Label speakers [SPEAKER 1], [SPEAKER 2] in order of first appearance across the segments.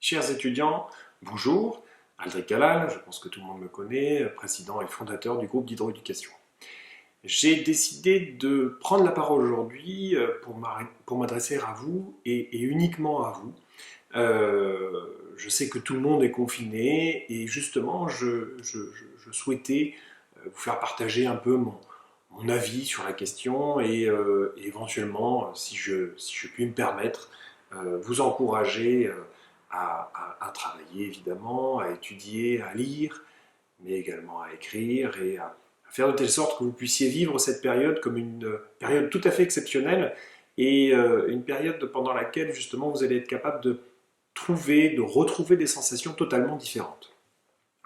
[SPEAKER 1] Chers étudiants, bonjour, Aldric Calal, je pense que tout le monde me connaît, président et fondateur du groupe d'hydroéducation. J'ai décidé de prendre la parole aujourd'hui pour m'adresser à vous et uniquement à vous. Je sais que tout le monde est confiné et justement je souhaitais vous faire partager un peu mon avis sur la question et éventuellement, si je puis me permettre, vous encourager à travailler évidemment, à étudier, à lire, mais également à écrire et à faire de telle sorte que vous puissiez vivre cette période comme une période tout à fait exceptionnelle et une période pendant laquelle justement vous allez être capable de retrouver des sensations totalement différentes.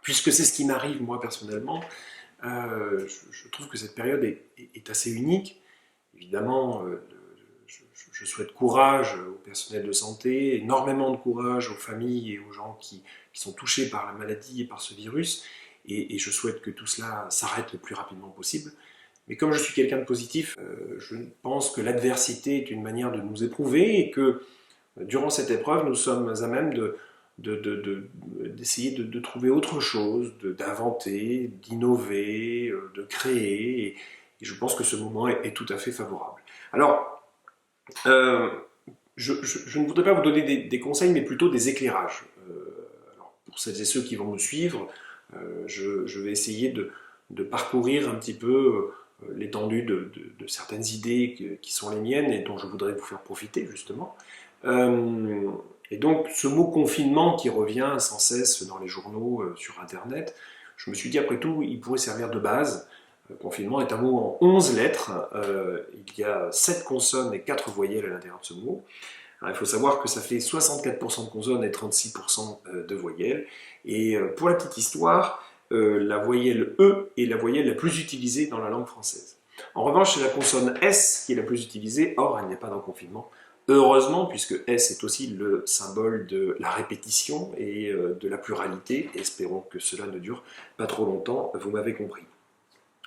[SPEAKER 1] Puisque c'est ce qui m'arrive moi personnellement, je trouve que cette période est assez unique. Évidemment, je souhaite courage au personnel de santé, énormément de courage aux familles et aux gens qui sont touchés par la maladie et par ce virus, et je souhaite que tout cela s'arrête le plus rapidement possible. Mais comme je suis quelqu'un de positif, je pense que l'adversité est une manière de nous éprouver et que durant cette épreuve, nous sommes à même d'essayer de trouver autre chose, d'inventer, d'innover, de créer, et je pense que ce moment est tout à fait favorable. Alors, euh, je ne voudrais pas vous donner des conseils, mais plutôt des éclairages. Alors, pour celles et ceux qui vont me suivre, je vais essayer de parcourir un petit peu l'étendue de certaines idées qui sont les miennes et dont je voudrais vous faire profiter, justement. Euh, et donc, ce mot confinement qui revient sans cesse dans les journaux, sur Internet, je me suis dit, après tout, il pourrait servir de base. Confinement est un mot en 11 lettres. Il y a 7 consonnes et 4 voyelles à l'intérieur de ce mot. Alors, il faut savoir que ça fait 64% de consonnes et 36% de voyelles. Et pour la petite histoire, la voyelle E est la voyelle la plus utilisée dans la langue française. En revanche, c'est la consonne S qui est la plus utilisée. Or, elle n'est pas dans le confinement. Heureusement, puisque S est aussi le symbole de la répétition et de la pluralité. Espérons que cela ne dure pas trop longtemps, vous m'avez compris.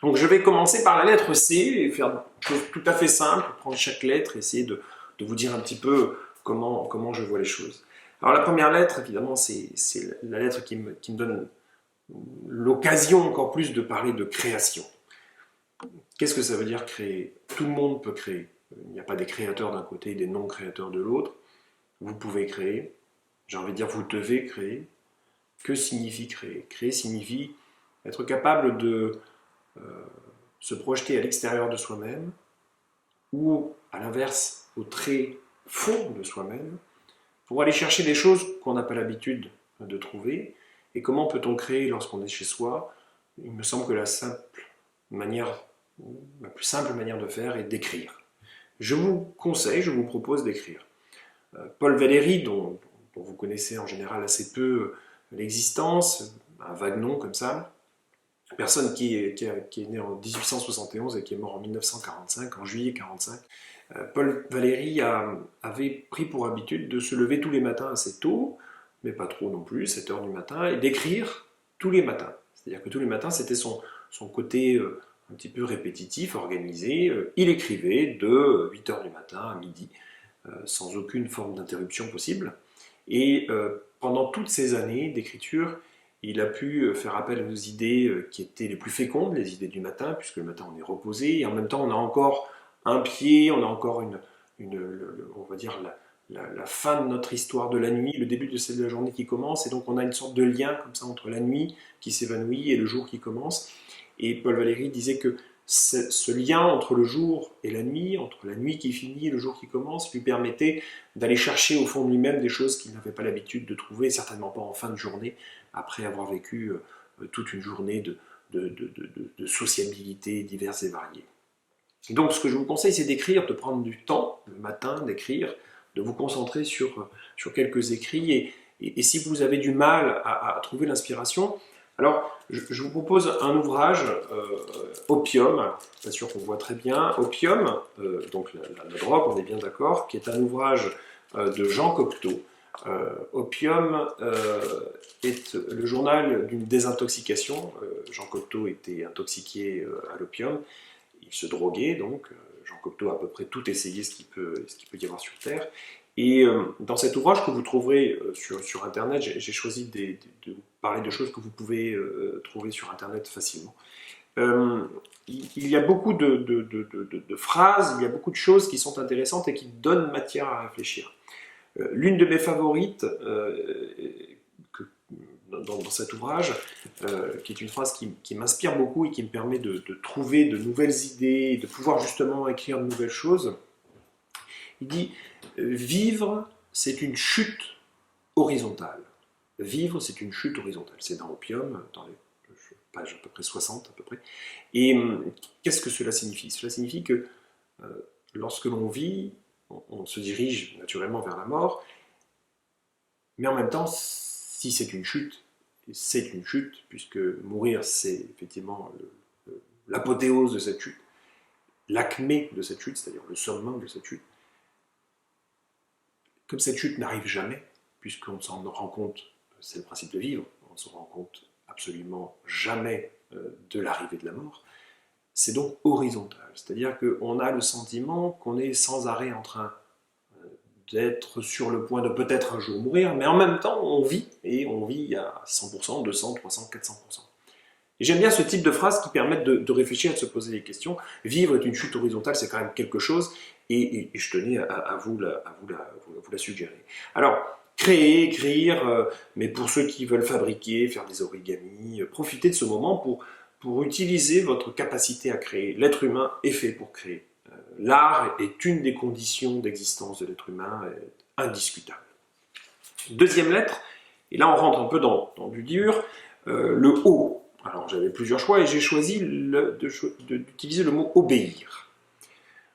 [SPEAKER 1] Donc je vais commencer par la lettre C et faire une chose tout à fait simple, prendre chaque lettre et essayer de vous dire un petit peu comment je vois les choses. Alors la première lettre, évidemment, c'est la lettre qui me donne l'occasion encore plus de parler de création. Qu'est-ce que ça veut dire créer? Tout le monde peut créer. Il n'y a pas des créateurs d'un côté et des non-créateurs de l'autre. Vous pouvez créer. J'ai envie de dire, vous devez créer. Que signifie créer? Créer signifie être capable de se projeter à l'extérieur de soi-même ou, à l'inverse, au très fond de soi-même pour aller chercher des choses qu'on n'a pas l'habitude de trouver. Et comment peut-on créer lorsqu'on est chez soi? Il me semble que la plus simple manière de faire est d'écrire. Je vous conseille, je vous propose d'écrire. Paul Valéry, dont vous connaissez en général assez peu l'existence, un vague nom comme ça, personne qui est né en 1871 et qui est mort en 1945, en juillet 1945, Paul Valéry avait pris pour habitude de se lever tous les matins assez tôt, mais pas trop non plus, 7 heures du matin, et d'écrire tous les matins. C'est-à-dire que tous les matins, c'était son côté un petit peu répétitif, organisé. Il écrivait de 8 heures du matin à midi, sans aucune forme d'interruption possible. Et pendant toutes ces années d'écriture, il a pu faire appel aux idées qui étaient les plus fécondes, les idées du matin, puisque le matin on est reposé, et en même temps on a encore un pied, on a encore on va dire la fin de notre histoire de la nuit, le début de celle de la journée qui commence, et donc on a une sorte de lien comme ça entre la nuit qui s'évanouit et le jour qui commence. Et Paul Valéry disait que ce lien entre le jour et la nuit, entre la nuit qui finit et le jour qui commence, lui permettait d'aller chercher au fond de lui-même des choses qu'il n'avait pas l'habitude de trouver, certainement pas en fin de journée, après avoir vécu toute une journée de sociabilité diverses et variées. Donc ce que je vous conseille, c'est d'écrire, de prendre du temps le matin, d'écrire, de vous concentrer sur quelques écrits, et si vous avez du mal à trouver l'inspiration, alors je vous propose un ouvrage, Opium, pas sûr qu'on voit très bien, Opium, donc la drogue, on est bien d'accord, qui est un ouvrage de Jean Cocteau. Opium est le journal d'une désintoxication. Jean Cocteau était intoxiqué à l'opium, il se droguait donc. Jean Cocteau a à peu près tout essayé ce qu'il peut y avoir sur Terre. Et dans cet ouvrage que vous trouverez sur Internet, j'ai choisi de parler de choses que vous pouvez trouver sur Internet facilement. Il y a beaucoup de phrases, il y a beaucoup de choses qui sont intéressantes et qui donnent matière à réfléchir. L'une de mes favorites dans cet ouvrage, qui est une phrase qui m'inspire beaucoup et qui me permet de trouver de nouvelles idées, de pouvoir justement écrire de nouvelles choses. Il dit « Vivre, c'est une chute horizontale. » Vivre, c'est une chute horizontale. C'est dans Opium, dans les pages à peu près 60 à peu près. Et qu'est-ce que cela signifie? Cela signifie que lorsque l'on vit, on se dirige naturellement vers la mort, mais en même temps, si c'est une chute, puisque mourir, c'est effectivement l'apothéose de cette chute, l'acmé de cette chute, c'est-à-dire le summum de cette chute. Comme cette chute n'arrive jamais, puisqu'on s'en rend compte, c'est le principe de vivre, on ne se rend compte absolument jamais de l'arrivée de la mort, c'est donc horizontal, c'est-à-dire qu'on a le sentiment qu'on est sans arrêt en train d'être sur le point de peut-être un jour mourir, mais en même temps on vit, et on vit à 100%, 200, 300, 400%. Et j'aime bien ce type de phrases qui permettent de réfléchir et de se poser des questions. Vivre est une chute horizontale, c'est quand même quelque chose, et je tenais à vous la suggérer. Alors, créer, écrire, mais pour ceux qui veulent fabriquer, faire des origamis, profitez de ce moment pour utiliser votre capacité à créer. L'être humain est fait pour créer. L'art est une des conditions d'existence de l'être humain, indiscutable. Deuxième lettre, et là on rentre un peu dans du dur, le « O ». Alors j'avais plusieurs choix et j'ai choisi d'utiliser le mot « obéir ».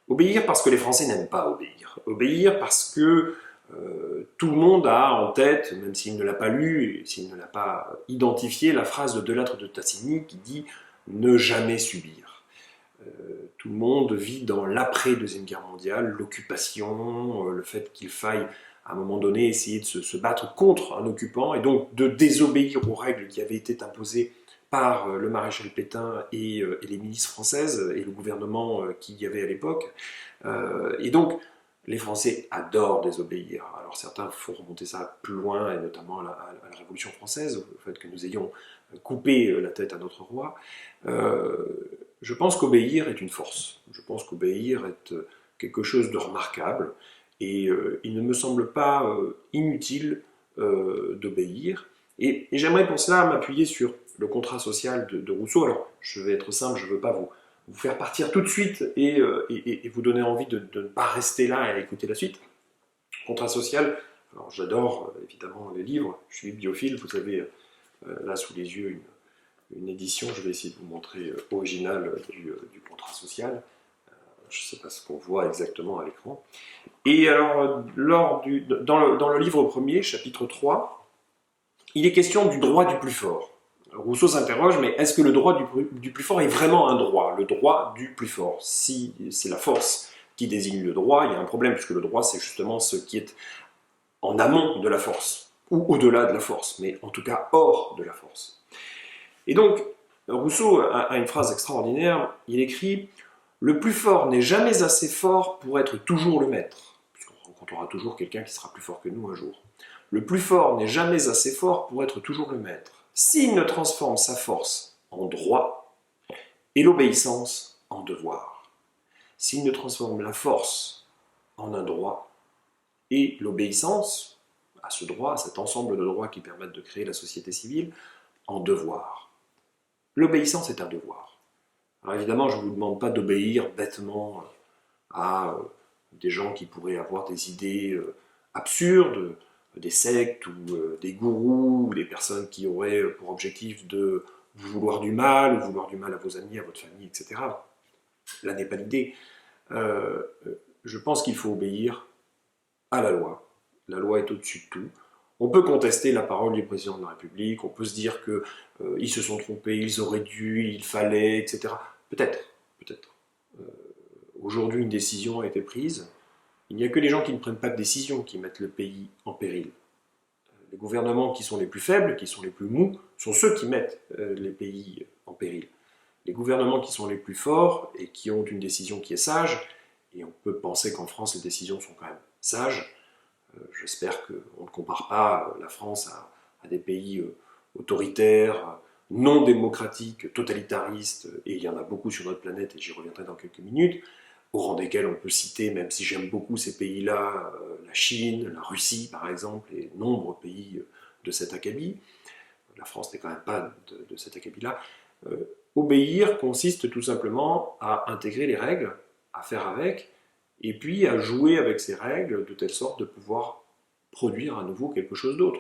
[SPEAKER 1] Obéir parce que les Français n'aiment pas obéir. Obéir parce que tout le monde a en tête, même s'il ne l'a pas lu, et s'il ne l'a pas identifié, la phrase de Delattre de Tassigny qui dit « ne jamais subir ». Tout le monde vit dans l'après-deuxième guerre mondiale, l'occupation, le fait qu'il faille à un moment donné essayer de se battre contre un occupant et donc de désobéir aux règles qui avaient été imposées par le maréchal Pétain et les milices françaises et le gouvernement qu'il y avait à l'époque. Et donc, les Français adorent désobéir. Alors certains font remonter ça plus loin, et notamment à la Révolution française, au fait que nous ayons coupé la tête à notre roi. Je pense qu'obéir est une force. Je pense qu'obéir est quelque chose de remarquable. Et il ne me semble pas inutile d'obéir. Et j'aimerais pour cela m'appuyer sur le contrat social de Rousseau. Alors, je vais être simple, je ne veux pas vous faire partir tout de suite et vous donner envie de ne pas rester là et à écouter la suite. Contrat social, alors j'adore évidemment les livres, je suis bibliophile, vous avez là sous les yeux une édition, je vais essayer de vous montrer originale du contrat social. Je ne sais pas ce qu'on voit exactement à l'écran. Et alors, dans le livre premier, chapitre 3, il est question du droit du plus fort. Rousseau s'interroge, mais est-ce que le droit du plus fort est vraiment un droit? Le droit du plus fort. Si c'est la force qui désigne le droit, il y a un problème, puisque le droit, c'est justement ce qui est en amont de la force, ou au-delà de la force, mais en tout cas hors de la force. Et donc, Rousseau a une phrase extraordinaire, il écrit « Le plus fort n'est jamais assez fort pour être toujours le maître », puisqu'on rencontrera toujours quelqu'un qui sera plus fort que nous un jour. « Le plus fort n'est jamais assez fort pour être toujours le maître. S'il ne transforme sa force en droit et l'obéissance en devoir. S'il ne transforme la force en un droit et l'obéissance à ce droit, à cet ensemble de droits qui permettent de créer la société civile, en devoir. » L'obéissance est un devoir. Alors évidemment, je ne vous demande pas d'obéir bêtement à des gens qui pourraient avoir des idées absurdes, des sectes ou des gourous, ou des personnes qui auraient pour objectif de vous vouloir du mal, ou vouloir du mal à vos amis, à votre famille, etc. Là n'est pas l'idée. Je pense qu'il faut obéir à la loi. La loi est au-dessus de tout. On peut contester la parole du président de la République, on peut se dire qu'ils se sont trompés, ils auraient dû, il fallait, etc. Peut-être, peut-être. Aujourd'hui, une décision a été prise. Il n'y a que les gens qui ne prennent pas de décision qui mettent le pays en péril. Les gouvernements qui sont les plus faibles, qui sont les plus mous, sont ceux qui mettent les pays en péril. Les gouvernements qui sont les plus forts et qui ont une décision qui est sage, et on peut penser qu'en France les décisions sont quand même sages, J'espère qu'on ne compare pas la France à des pays autoritaires, non démocratiques, totalitaristes, et il y en a beaucoup sur notre planète, et j'y reviendrai dans quelques minutes, au rang desquels on peut citer, même si j'aime beaucoup ces pays-là, la Chine, la Russie par exemple, et nombreux pays de cet acabit. La France n'est quand même pas de cet acabit-là. Obéir consiste tout simplement à intégrer les règles, à faire avec, et puis à jouer avec ces règles de telle sorte de pouvoir produire à nouveau quelque chose d'autre.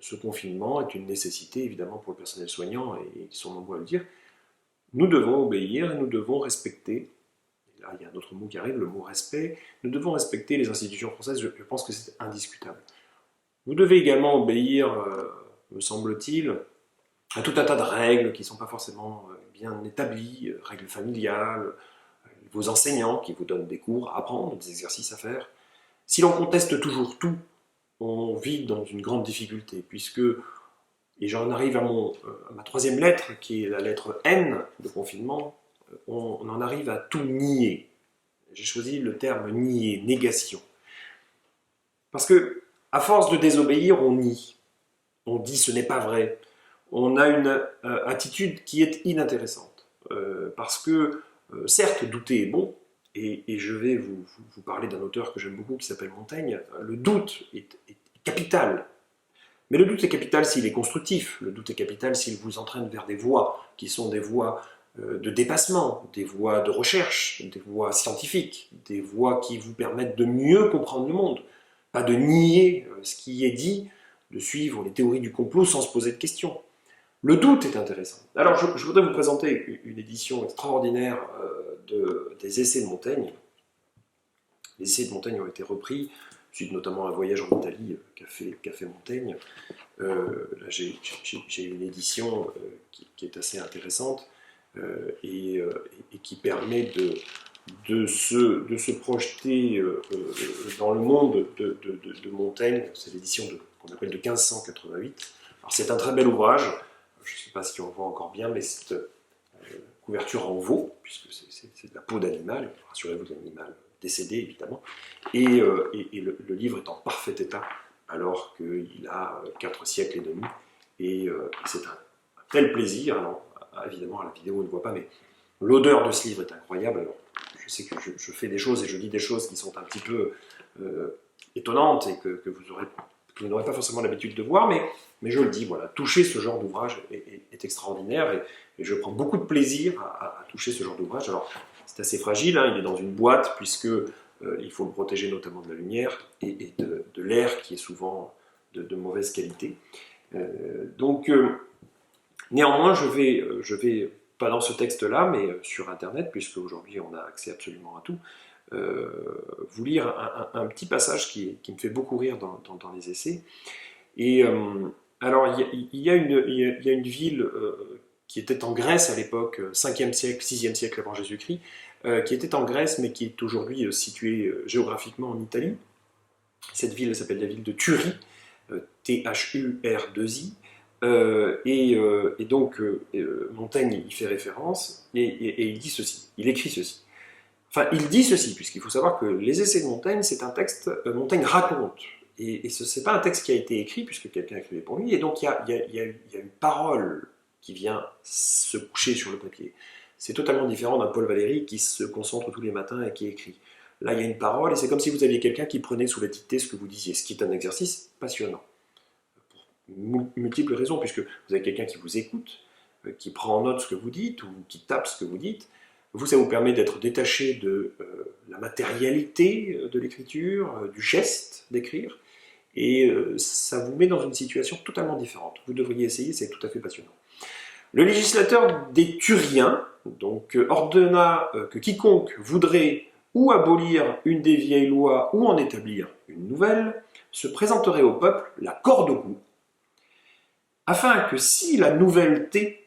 [SPEAKER 1] Ce confinement est une nécessité évidemment pour le personnel soignant, et ils sont nombreux à le dire. Nous devons obéir et nous devons respecter, et là il y a un autre mot qui arrive, le mot respect, nous devons respecter les institutions françaises, je pense que c'est indiscutable. Vous devez également obéir, me semble-t-il, à tout un tas de règles qui ne sont pas forcément bien établies, règles familiales, vos enseignants qui vous donnent des cours à apprendre, des exercices à faire. Si l'on conteste toujours tout, on vit dans une grande difficulté, puisque, et j'en arrive à ma troisième lettre, qui est la lettre N de confinement, on en arrive à tout nier. J'ai choisi le terme nier, négation. Parce que, à force de désobéir, on nie. On dit ce n'est pas vrai. On a une attitude qui est inintéressante. Parce que, certes, douter est bon, et je vais vous parler d'un auteur que j'aime beaucoup qui s'appelle Montaigne. Le doute est capital. Mais le doute est capital s'il est constructif. Le doute est capital s'il vous entraîne vers des voies qui sont des voies de dépassement, des voies de recherche, des voies scientifiques, des voies qui vous permettent de mieux comprendre le monde. Pas de nier ce qui est dit, de suivre les théories du complot sans se poser de questions. Le doute est intéressant. Alors, je voudrais vous présenter une édition extraordinaire des essais de Montaigne. Les essais de Montaigne ont été repris, suite notamment à un voyage en Italie qu'a fait Montaigne. Là, j'ai une édition qui est assez intéressante et qui permet de se projeter dans le monde de Montaigne. C'est l'édition qu'on appelle de 1588. Alors, c'est un très bel ouvrage. Je ne sais pas si on voit encore bien, mais c'est couverture en veau, puisque c'est de la peau d'animal, rassurez-vous, de l'animal décédé évidemment, et le livre est en parfait état, alors qu'il a 4 siècles et demi, et c'est un tel plaisir. Alors évidemment à la vidéo on ne voit pas, mais l'odeur de ce livre est incroyable. Alors, je sais que je fais des choses et je dis des choses qui sont un petit peu étonnantes et que vous n'aurez pas forcément l'habitude de voir, mais je le dis, voilà, toucher ce genre d'ouvrage est extraordinaire, et je prends beaucoup de plaisir à toucher ce genre d'ouvrage. Alors, c'est assez fragile, hein, il est dans une boîte, puisque il faut le protéger notamment de la lumière et de l'air qui est souvent de mauvaise qualité. Néanmoins, je vais, pas dans ce texte-là, mais sur Internet, puisque aujourd'hui on a accès absolument à tout, vous lire un petit passage qui me fait beaucoup rire dans les essais. Et alors, il y a une ville qui était en Grèce à l'époque, 5e siècle, 6e siècle avant Jésus-Christ, qui était en Grèce, mais qui est aujourd'hui située géographiquement en Italie. Cette ville s'appelle la ville de Thurii, T-H-U-R-2-I, et donc Montaigne y fait référence, et il dit ceci, il écrit ceci. Enfin, il dit ceci, puisqu'il faut savoir que les essais de Montaigne, c'est un texte, Montaigne raconte, et ce n'est pas un texte qui a été écrit, puisque quelqu'un a écrit pour lui, et donc il y a une parole qui vient se coucher sur le papier. C'est totalement différent d'un Paul Valéry qui se concentre tous les matins et qui écrit. Là, il y a une parole, et c'est comme si vous aviez quelqu'un qui prenait sous la dictée ce que vous disiez, ce qui est un exercice passionnant. Pour multiples raisons, puisque vous avez quelqu'un qui vous écoute, qui prend en note ce que vous dites, ou qui tape ce que vous dites. Vous, ça vous permet d'être détaché de la matérialité de l'écriture, du geste d'écrire, et ça vous met dans une situation totalement différente. Vous devriez essayer, c'est tout à fait passionnant. Le législateur des Thuriens donc, ordonna que quiconque voudrait ou abolir une des vieilles lois ou en établir une nouvelle se présenterait au peuple la corde au cou, afin que si la nouveauté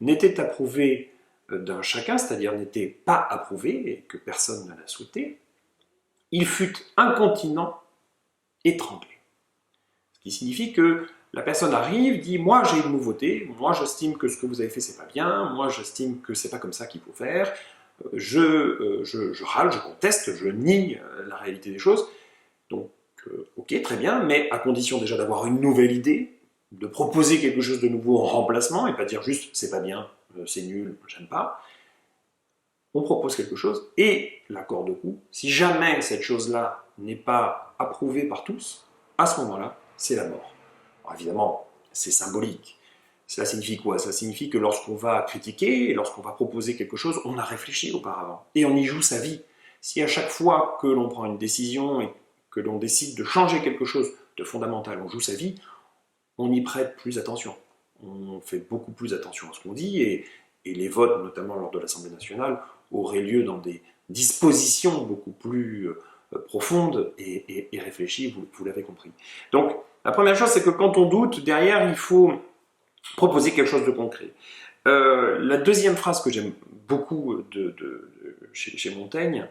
[SPEAKER 1] n'était approuvée d'un chacun, c'est-à-dire n'était pas approuvée et que personne ne la souhaitait, il fut incontinent étranglé. Ce qui signifie que la personne arrive, dit « moi j'ai une nouveauté, moi j'estime que ce que vous avez fait c'est pas bien, moi j'estime que c'est pas comme ça qu'il faut faire, je râle, je conteste, je nie la réalité des choses ». Donc ok, très bien, mais à condition déjà d'avoir une nouvelle idée, de proposer quelque chose de nouveau en remplacement, et pas dire juste c'est pas bien, c'est nul, j'aime pas. On propose quelque chose, et l'accord de coup, si jamais cette chose-là n'est pas approuvée par tous, à ce moment-là, c'est la mort. Alors évidemment, c'est symbolique. Cela signifie quoi? Cela signifie que lorsqu'on va critiquer, lorsqu'on va proposer quelque chose, on a réfléchi auparavant, et on y joue sa vie. Si à chaque fois que l'on prend une décision et que l'on décide de changer quelque chose de fondamental, on joue sa vie, on y prête plus attention. On fait beaucoup plus attention à ce qu'on dit, et les votes, notamment lors de l'Assemblée nationale, auraient lieu dans des dispositions beaucoup plus profondes et réfléchies, vous l'avez compris. Donc, la première chose, c'est que quand on doute, derrière, il faut proposer quelque chose de concret. La deuxième phrase que j'aime beaucoup chez Montaigne,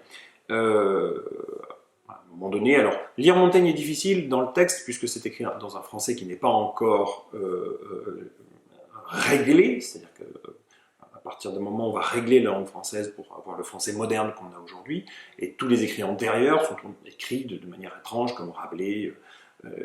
[SPEAKER 1] à un moment donné, alors lire Montaigne est difficile dans le texte puisque c'est écrit dans un français qui n'est pas encore réglé, c'est-à-dire qu'à partir du moment où on va régler la langue française pour avoir le français moderne qu'on a aujourd'hui, et tous les écrits antérieurs sont écrits de manière étrange, comme Rabelais,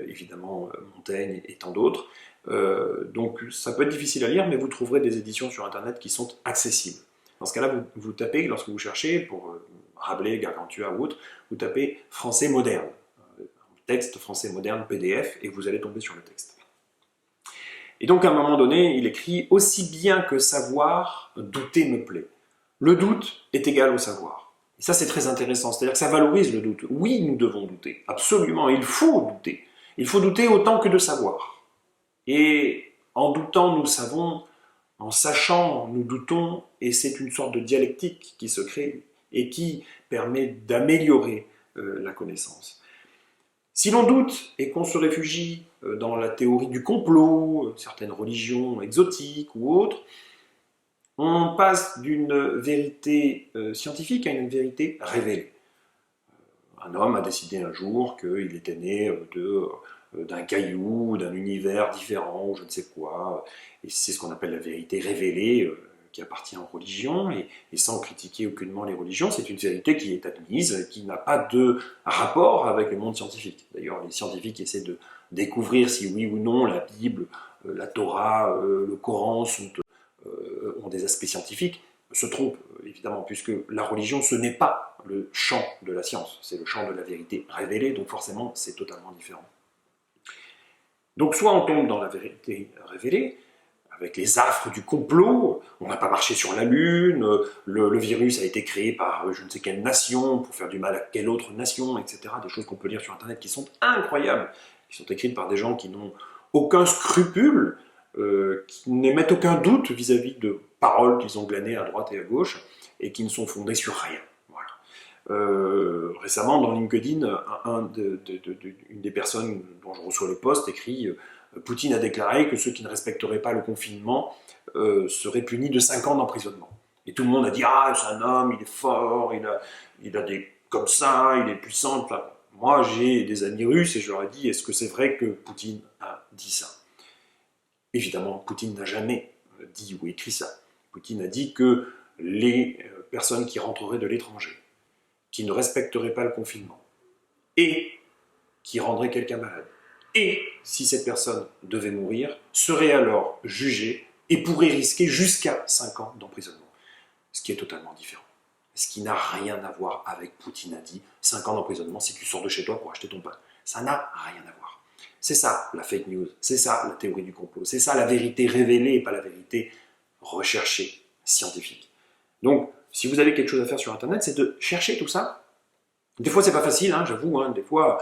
[SPEAKER 1] évidemment Montaigne et tant d'autres. Donc ça peut être difficile à lire, mais vous trouverez des éditions sur Internet qui sont accessibles. Dans ce cas-là, vous tapez, lorsque vous cherchez, pour Rabelais, Gargantua ou autre, vous tapez français moderne, texte français moderne PDF, et vous allez tomber sur le texte. Et donc à un moment donné, il écrit « Aussi bien que savoir, douter me plaît. Le doute est égal au savoir. » Et ça c'est très intéressant, c'est-à-dire que ça valorise le doute. Oui, nous devons douter, absolument, il faut douter. Il faut douter autant que de savoir. Et en doutant, nous savons, en sachant, nous doutons, et c'est une sorte de dialectique qui se crée et qui permet d'améliorer la connaissance. Si l'on doute et qu'on se réfugie dans la théorie du complot, certaines religions exotiques ou autres, on passe d'une vérité scientifique à une vérité révélée. Un homme a décidé un jour qu'il était né d'un caillou, d'un univers différent, ou je ne sais quoi, et c'est ce qu'on appelle la vérité révélée, qui appartient aux religions, et sans critiquer aucunement les religions, c'est une vérité qui est admise, qui n'a pas de rapport avec le monde scientifique. D'ailleurs, les scientifiques essaient de découvrir si oui ou non la Bible, la Torah, le Coran ont des aspects scientifiques, se trompent, évidemment, puisque la religion, ce n'est pas le champ de la science, c'est le champ de la vérité révélée, donc forcément, c'est totalement différent. Donc soit on tombe dans la vérité révélée, avec les affres du complot, on n'a pas marché sur la Lune, le virus a été créé par je ne sais quelle nation pour faire du mal à quelle autre nation, etc. Des choses qu'on peut lire sur Internet qui sont incroyables, qui sont écrites par des gens qui n'ont aucun scrupule, qui n'émettent aucun doute vis-à-vis de paroles qu'ils ont glanées à droite et à gauche, et qui ne sont fondées sur rien. Récemment, dans LinkedIn, une des personnes dont je reçois le post écrit Poutine a déclaré que ceux qui ne respecteraient pas le confinement seraient punis de 5 ans d'emprisonnement. Et tout le monde a dit ah, c'est un homme, il est fort, il a des comme ça, il est puissant. Moi, j'ai des amis russes et je leur ai dit est-ce que c'est vrai que Poutine a dit ça? Évidemment, Poutine n'a jamais dit ou écrit ça. Poutine a dit que les personnes qui rentreraient de l'étranger, qui ne respecterait pas le confinement, et qui rendrait quelqu'un malade, et si cette personne devait mourir, serait alors jugée et pourrait risquer jusqu'à 5 ans d'emprisonnement. Ce qui est totalement différent. Ce qui n'a rien à voir avec Poutine a dit 5 ans d'emprisonnement si tu sors de chez toi pour acheter ton pain. Ça n'a rien à voir. C'est ça la fake news, c'est ça la théorie du complot, c'est ça la vérité révélée et pas la vérité recherchée, scientifique. Donc, si vous avez quelque chose à faire sur Internet, c'est de chercher tout ça. Des fois, c'est pas facile, hein, j'avoue. Hein, des fois,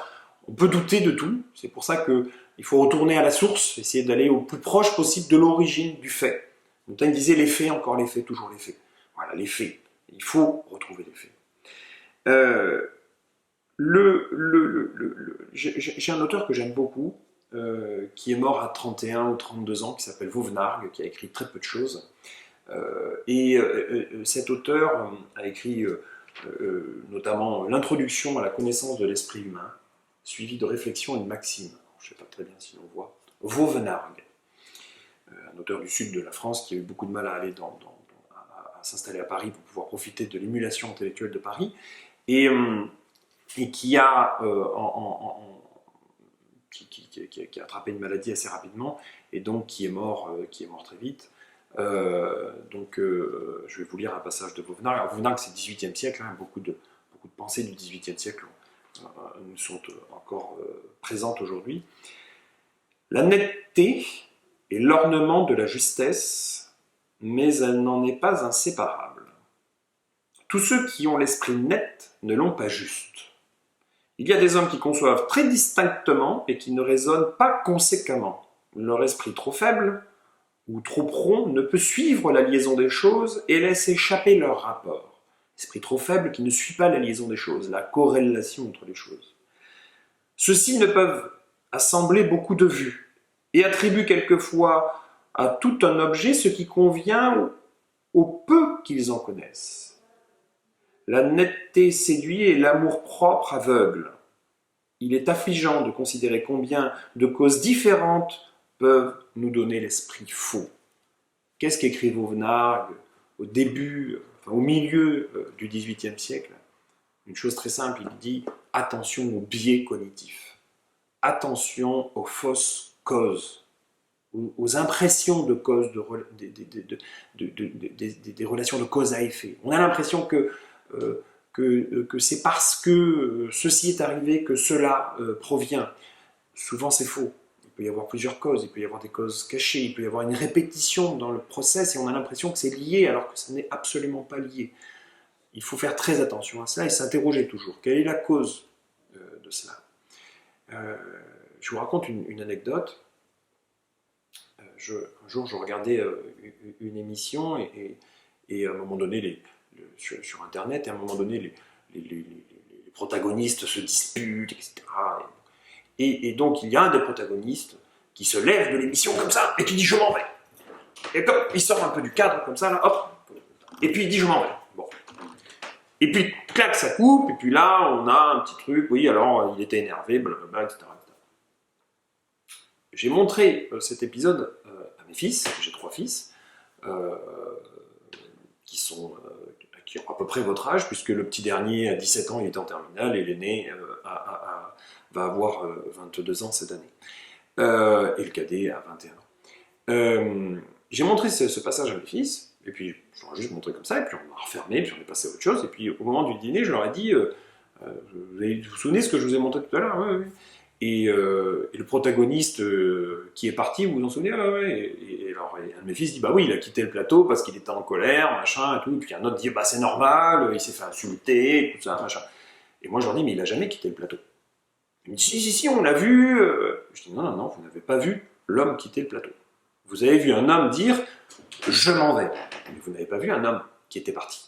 [SPEAKER 1] on peut douter de tout. C'est pour ça qu'il faut retourner à la source, essayer d'aller au plus proche possible de l'origine du fait. Montaigne disait les faits, encore les faits, toujours les faits. Voilà, les faits. Il faut retrouver les faits. J'ai un auteur que j'aime beaucoup, qui est mort à 31 ou 32 ans, qui s'appelle Vauvenargues, qui a écrit très peu de choses. Cet auteur a écrit notamment l'introduction à la connaissance de l'esprit humain, suivi de réflexions et de maximes. Je ne sais pas très bien si on voit. Vauvenargues, un auteur du sud de la France qui a eu beaucoup de mal à aller à s'installer à Paris pour pouvoir profiter de l'émulation intellectuelle de Paris, et qui a, qui a attrapé une maladie assez rapidement et donc qui est mort très vite. Je vais vous lire un passage de Vauvenargues. Alors, Vauvenargues, c'est le XVIIIe siècle, hein, beaucoup de pensées du XVIIIe siècle nous sont encore présentes aujourd'hui. La netteté est l'ornement de la justesse, mais elle n'en est pas inséparable. Tous ceux qui ont l'esprit net ne l'ont pas juste. Il y a des hommes qui conçoivent très distinctement et qui ne raisonnent pas conséquemment. Leur esprit trop faible ou trop prompt ne peut suivre la liaison des choses et laisse échapper leur rapport. Esprit trop faible qui ne suit pas la liaison des choses, la corrélation entre les choses. Ceux-ci ne peuvent assembler beaucoup de vues et attribuent quelquefois à tout un objet ce qui convient au peu qu'ils en connaissent. La netteté séduit et l'amour-propre aveugle. Il est affligeant de considérer combien de causes différentes peuvent nous donner l'esprit faux. Qu'est-ce qu'écrit Vauvenargues au milieu du XVIIIe siècle? Une chose très simple, il dit « Attention aux biais cognitifs, attention aux fausses causes, aux impressions de cause, des relations de cause à effet. On a l'impression que c'est parce que ceci est arrivé que cela provient. Souvent c'est faux. Il peut y avoir plusieurs causes, il peut y avoir des causes cachées, il peut y avoir une répétition dans le process et on a l'impression que c'est lié alors que ce n'est absolument pas lié. Il faut faire très attention à cela et s'interroger toujours. Quelle est la cause de cela? Je vous raconte une anecdote. Un jour, je regardais une émission et à un moment donné, sur Internet, et à un moment donné, les protagonistes se disputent, etc. Et donc, il y a un des protagonistes qui se lève de l'émission comme ça et qui dit « je m'en vais ». Et comme il sort un peu du cadre comme ça, là, hop, et puis il dit « je m'en vais ». Bon. Et puis, clac, ça coupe, et puis là, on a un petit truc, oui, alors, il était énervé, blablabla, etc. J'ai montré cet épisode à mes fils, j'ai 3 fils, qui ont à peu près votre âge, puisque le petit dernier a 17 ans, il est en terminale, et l'aîné va avoir 22 ans cette année. Et le cadet a 21 ans. J'ai montré ce passage à mes fils, et puis je leur ai juste montré comme ça, et puis on a refermé, puis on est passé à autre chose, et puis au moment du dîner, je leur ai dit vous vous souvenez de ce que je vous ai montré tout à l'heure? Oui, oui. Et le protagoniste qui est parti, vous vous en souvenez? Ouais. Et alors un de mes fils dit bah oui, il a quitté le plateau parce qu'il était en colère, machin et tout. Et puis un autre dit bah c'est normal, il s'est fait insulter, tout ça, machin. Et moi je leur dis mais il a jamais quitté le plateau. Il me dit si, on l'a vu. Je dis non, vous n'avez pas vu l'homme quitter le plateau. Vous avez vu un homme dire je m'en vais, mais vous n'avez pas vu un homme qui était parti.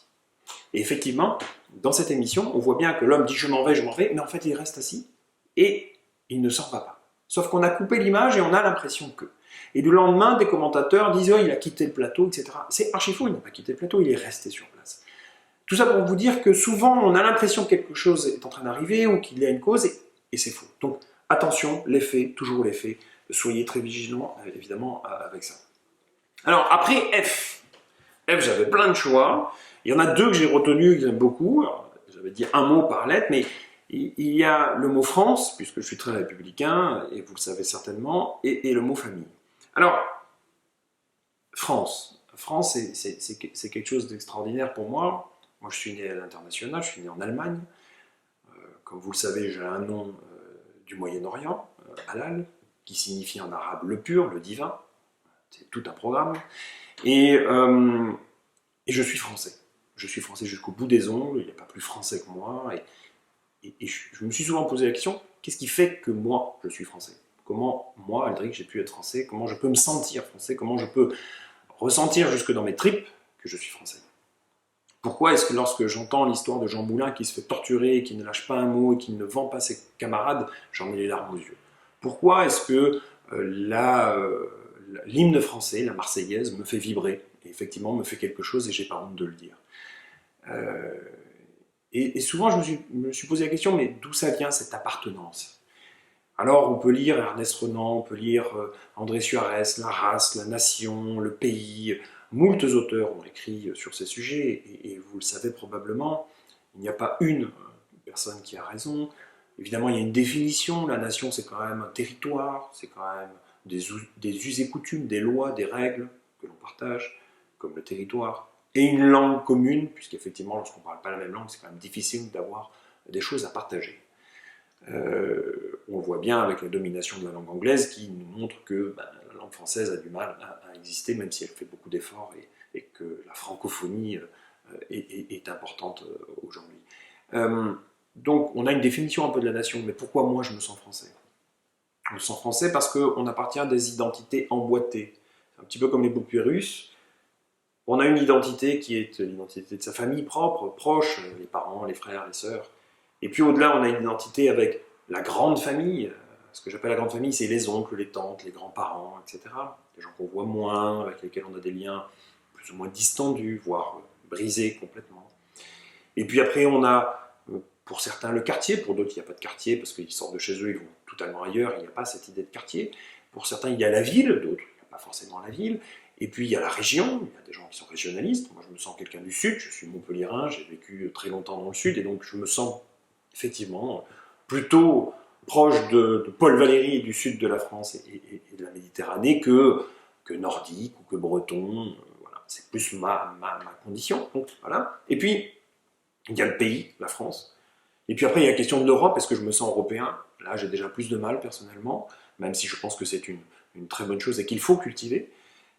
[SPEAKER 1] Et effectivement, dans cette émission, on voit bien que l'homme dit je m'en vais, mais en fait il reste assis et il ne s'en va pas. Sauf qu'on a coupé l'image et on a l'impression que. Et le lendemain, des commentateurs disent « oh, il a quitté le plateau, etc. » C'est archi faux, il n'a pas quitté le plateau, il est resté sur place. Tout ça pour vous dire que souvent, on a l'impression que quelque chose est en train d'arriver ou qu'il y a une cause, et c'est faux. Donc, attention, les faits, toujours les faits. Soyez très vigilants, évidemment, avec ça. Alors, après F. F, j'avais plein de choix. Il y en a 2 que j'ai retenus, que j'aime beaucoup. J'avais dit un mot par lettre, mais il y a le mot France, puisque je suis très républicain, et vous le savez certainement, et le mot famille. Alors, France. France, c'est quelque chose d'extraordinaire pour moi. Moi, je suis né à l'international, je suis né en Allemagne. Comme vous le savez, j'ai un nom du Moyen-Orient, halal, qui signifie en arabe le pur, le divin. C'est tout un programme. Et je suis français. Je suis français jusqu'au bout des ongles, il n'y a pas plus français que moi. Et je me suis souvent posé la question, qu'est-ce qui fait que moi, je suis français? Comment, moi, Aldric, j'ai pu être français? Comment je peux me sentir français? Comment je peux ressentir jusque dans mes tripes que je suis français? Pourquoi est-ce que lorsque j'entends l'histoire de Jean Moulin qui se fait torturer, qui ne lâche pas un mot et qui ne vend pas ses camarades, j'en ai les larmes aux yeux? Pourquoi est-ce que l'hymne français, la Marseillaise, me fait vibrer? Et effectivement, me fait quelque chose et j'ai pas honte de le dire. Et souvent, je me suis posé la question, mais d'où ça vient cette appartenance? Alors, on peut lire Ernest Renan, on peut lire André Suarez, La race, La nation, Le pays. Moultes auteurs ont écrit sur ces sujets, et vous le savez probablement, il n'y a pas une personne qui a raison. Évidemment, il y a une définition, la nation c'est quand même un territoire, c'est quand même des us et coutumes, des lois, des règles que l'on partage, comme le territoire, et une langue commune, puisqu'effectivement, lorsqu'on ne parle pas la même langue, c'est quand même difficile d'avoir des choses à partager. On le voit bien avec la domination de la langue anglaise qui nous montre que la langue française a du mal à exister, même si elle fait beaucoup d'efforts et que la francophonie est importante aujourd'hui. Donc on a une définition un peu de la nation, mais pourquoi moi je me sens français? Je me sens français parce qu'on appartient à des identités emboîtées. C'est un petit peu comme les boucs russes. On a une identité qui est l'identité de sa famille propre, proche, les parents, les frères, les sœurs. Et puis au-delà, on a une identité avec la grande famille. Ce que j'appelle la grande famille, c'est les oncles, les tantes, les grands-parents, etc. Des gens qu'on voit moins, avec lesquels on a des liens plus ou moins distendus, voire brisés complètement. Et puis après, on a, pour certains, le quartier. Pour d'autres, il n'y a pas de quartier, parce qu'ils sortent de chez eux, ils vont totalement ailleurs, il n'y a pas cette idée de quartier. Pour certains, il y a la ville, d'autres, il n'y a pas forcément la ville. Et puis il y a la région, il y a des gens qui sont régionalistes. Moi je me sens quelqu'un du Sud, je suis montpelliérain, j'ai vécu très longtemps dans le Sud, et donc je me sens effectivement plutôt proche de Paul Valéry et du Sud de la France et de la Méditerranée que nordique ou que breton. Voilà. C'est plus ma condition. Donc, voilà. Et puis il y a le pays, la France. Et puis après il y a la question de l'Europe, est-ce que je me sens européen? Là j'ai déjà plus de mal personnellement, même si je pense que c'est une très bonne chose et qu'il faut cultiver.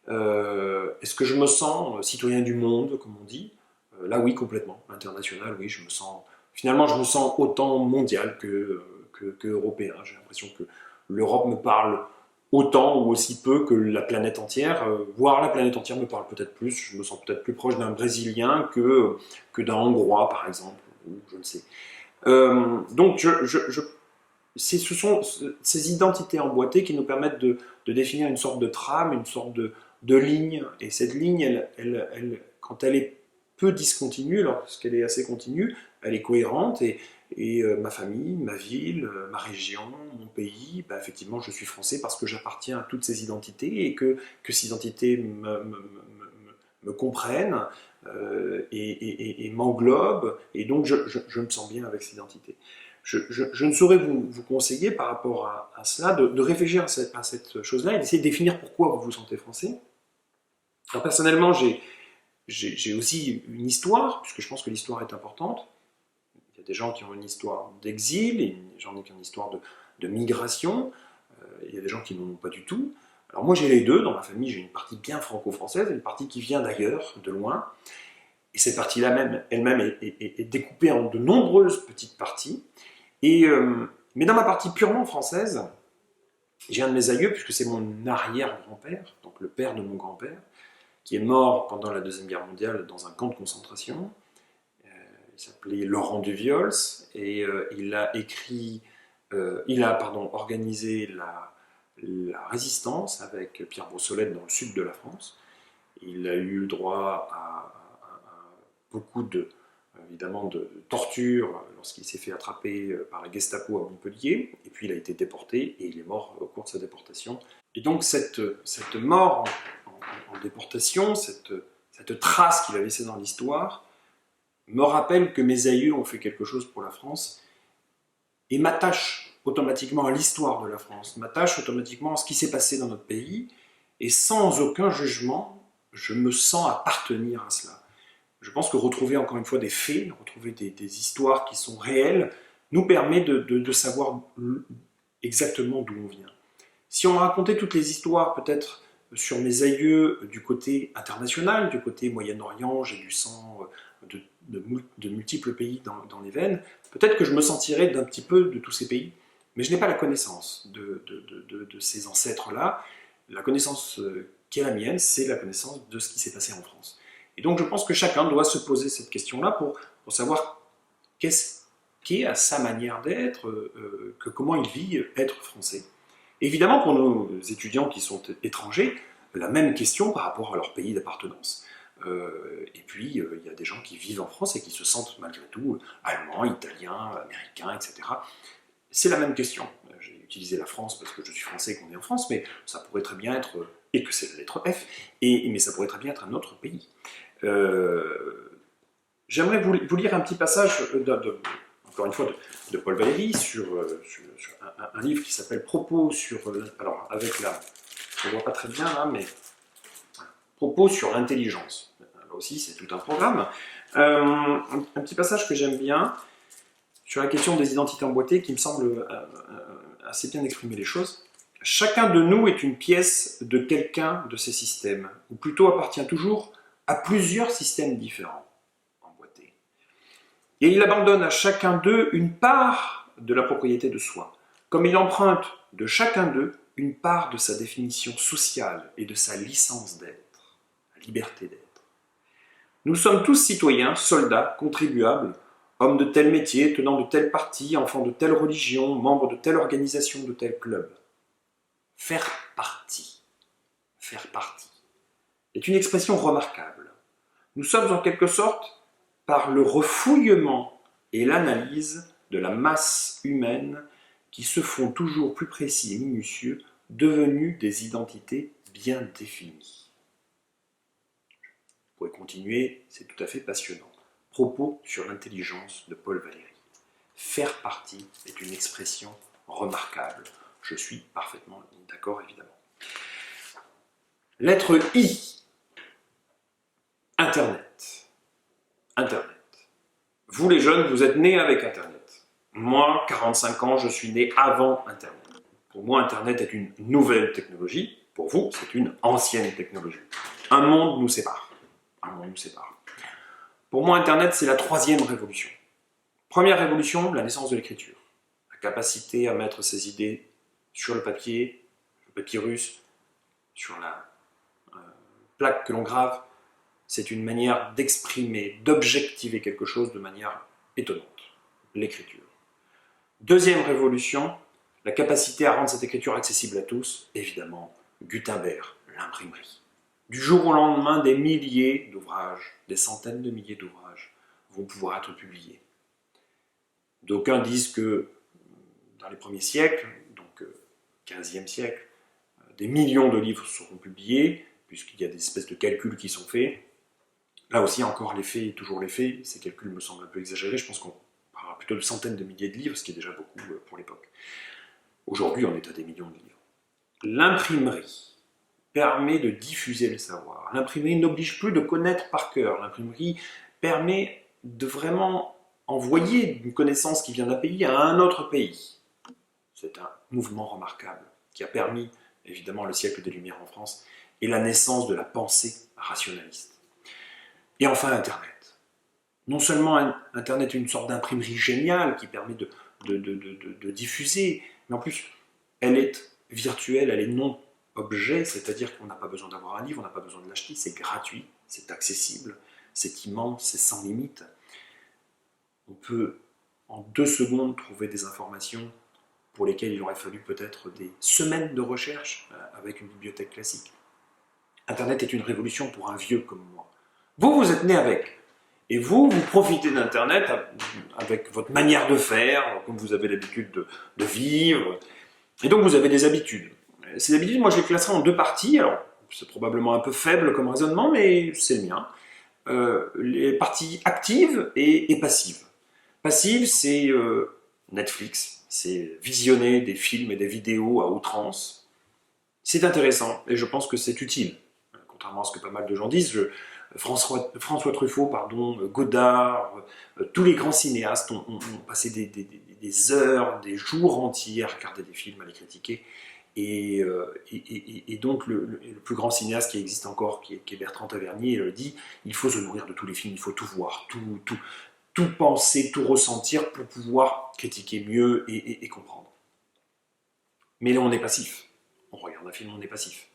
[SPEAKER 1] Est-ce que je me sens citoyen du monde, comme on dit? Là, oui, complètement. International, oui, je me sens. Finalement, je me sens autant mondial que européen. J'ai l'impression que l'Europe me parle autant ou aussi peu que la planète entière, voire la planète entière me parle peut-être plus. Je me sens peut-être plus proche d'un Brésilien que d'un Hongrois, par exemple, ou je ne sais. Donc, ce sont ces identités emboîtées qui nous permettent de définir une sorte de trame, une sorte de ligne. Et cette ligne, quand elle est peu discontinue, lorsqu'elle est assez continue, elle est cohérente. Et ma famille, ma ville, ma région, mon pays, effectivement, je suis français parce que j'appartiens à toutes ces identités et que ces identités me comprennent et m'englobent. Et donc, je me sens bien avec cette identité. Je ne saurais vous conseiller par rapport à cela de réfléchir à cette chose-là et d'essayer de définir pourquoi vous vous sentez français. Alors personnellement, j'ai aussi une histoire, puisque je pense que l'histoire est importante. Il y a des gens qui ont une histoire d'exil, et des gens qui ont une histoire de migration, il y a des gens qui n'en ont pas du tout. Alors moi j'ai les deux, dans ma famille j'ai une partie bien franco-française et une partie qui vient d'ailleurs, de loin. Et cette partie-là elle-même est découpée en de nombreuses petites parties. Mais dans ma partie purement française, j'ai un de mes aïeux, puisque c'est mon arrière-grand-père, donc le père de mon grand-père, qui est mort pendant la Deuxième Guerre mondiale dans un camp de concentration. Il s'appelait Laurent Duviols, et il a organisé la résistance avec Pierre Brossolette dans le sud de la France. Il a eu le droit à beaucoup évidemment de torture lorsqu'il s'est fait attraper par la Gestapo à Montpellier, et puis il a été déporté et il est mort au cours de sa déportation. Et donc cette mort en déportation, cette trace qu'il a laissée dans l'histoire, me rappelle que mes aïeux ont fait quelque chose pour la France et m'attache automatiquement à l'histoire de la France, m'attache automatiquement à ce qui s'est passé dans notre pays, et sans aucun jugement, je me sens appartenir à cela. Je pense que retrouver encore une fois des faits, retrouver des histoires qui sont réelles, nous permet de savoir exactement d'où on vient. Si on racontait toutes les histoires, peut-être sur mes aïeux du côté international, du côté Moyen-Orient, j'ai du sang de multiples pays dans les veines, peut-être que je me sentirais d'un petit peu de tous ces pays, mais je n'ai pas la connaissance de ces ancêtres-là. La connaissance qui est la mienne, c'est la connaissance de ce qui s'est passé en France. Et donc je pense que chacun doit se poser cette question-là pour savoir qu'est-ce qu'est à sa manière d'être, comment il vit être français. Évidemment, pour nos étudiants qui sont étrangers, la même question par rapport à leur pays d'appartenance. Et puis, il y a des gens qui vivent en France et qui se sentent malgré tout allemands, italiens, américains, etc. C'est la même question. J'ai utilisé la France parce que je suis français et qu'on est en France, mais ça pourrait très bien être, et que c'est la lettre F, mais ça pourrait très bien être un autre pays. J'aimerais vous lire un petit passage, encore une fois, de Paul Valéry, sur un livre qui s'appelle Propos sur... alors, avec la... je ne vois pas très bien là, mais... Propos sur l'intelligence. Là aussi, c'est tout un programme. Un petit passage que j'aime bien, sur la question des identités emboîtées, qui me semble assez bien exprimer les choses. Chacun de nous est une pièce de quelqu'un de ces systèmes, ou plutôt appartient toujours à plusieurs systèmes différents, emboîtés. Et il abandonne à chacun d'eux une part de la propriété de soi, comme il emprunte de chacun d'eux une part de sa définition sociale et de sa licence d'être, la liberté d'être. Nous sommes tous citoyens, soldats, contribuables, hommes de tel métier, tenants de tel parti, enfants de telle religion, membres de telle organisation, de tel club. Faire partie est une expression remarquable. Nous sommes en quelque sorte, par le refouillement et l'analyse de la masse humaine qui se font toujours plus précis et minutieux, devenus des identités bien définies. Vous pourrez continuer, c'est tout à fait passionnant. Propos sur l'intelligence de Paul Valéry. Faire partie est une expression remarquable. Je suis parfaitement d'accord, évidemment. Lettre I. Internet. Internet. Vous les jeunes, vous êtes nés avec Internet. Moi, 45 ans, je suis né avant Internet. Pour moi, Internet est une nouvelle technologie. Pour vous, c'est une ancienne technologie. Un monde nous sépare. Un monde nous sépare. Pour moi, Internet, c'est la troisième révolution. Première révolution, la naissance de l'écriture. La capacité à mettre ses idées sur le papyrus, sur la plaque que l'on grave. C'est une manière d'exprimer, d'objectiver quelque chose de manière étonnante. L'écriture. Deuxième révolution, la capacité à rendre cette écriture accessible à tous, évidemment, Gutenberg, l'imprimerie. Du jour au lendemain, des milliers d'ouvrages, des centaines de milliers d'ouvrages vont pouvoir être publiés. D'aucuns disent que dans les premiers siècles, donc 15e siècle, des millions de livres seront publiés, puisqu'il y a des espèces de calculs qui sont faits. Là aussi, encore l'effet est toujours l'effet. Ces calculs me semblent un peu exagérés. Je pense qu'on parlera plutôt de centaines de milliers de livres, ce qui est déjà beaucoup pour l'époque. Aujourd'hui, on est à des millions de livres. L'imprimerie permet de diffuser le savoir. L'imprimerie n'oblige plus de connaître par cœur. L'imprimerie permet de vraiment envoyer une connaissance qui vient d'un pays à un autre pays. C'est un mouvement remarquable qui a permis, évidemment, le siècle des Lumières en France et la naissance de la pensée rationaliste. Et enfin, Internet. Non seulement Internet est une sorte d'imprimerie géniale qui permet de diffuser, mais en plus, elle est virtuelle, elle est non-objet, c'est-à-dire qu'on n'a pas besoin d'avoir un livre, on n'a pas besoin de l'acheter, c'est gratuit, c'est accessible, c'est immense, c'est sans limite. On peut, en 2 secondes, trouver des informations pour lesquelles il aurait fallu peut-être des semaines de recherche avec une bibliothèque classique. Internet est une révolution pour un vieux comme moi. Vous, vous êtes né avec. Et vous profitez d'Internet avec votre manière de faire, comme vous avez l'habitude de vivre. Et donc, vous avez des habitudes. Ces habitudes, moi, je les classerai en 2 parties. Alors, c'est probablement un peu faible comme raisonnement, mais c'est le mien. Les parties actives et passives. Passive, c'est Netflix. C'est visionner des films et des vidéos à outrance. C'est intéressant, et je pense que c'est utile. Contrairement à ce que pas mal de gens disent, François Truffaut, Godard, tous les grands cinéastes ont passé des heures, des jours entiers à regarder des films, à les critiquer. Et donc le plus grand cinéaste qui existe encore, qui est Bertrand Tavernier, le dit, il faut se nourrir de tous les films, il faut tout voir, tout penser, tout ressentir pour pouvoir critiquer mieux et comprendre. Mais là, on est passif. On regarde un film, on est passif.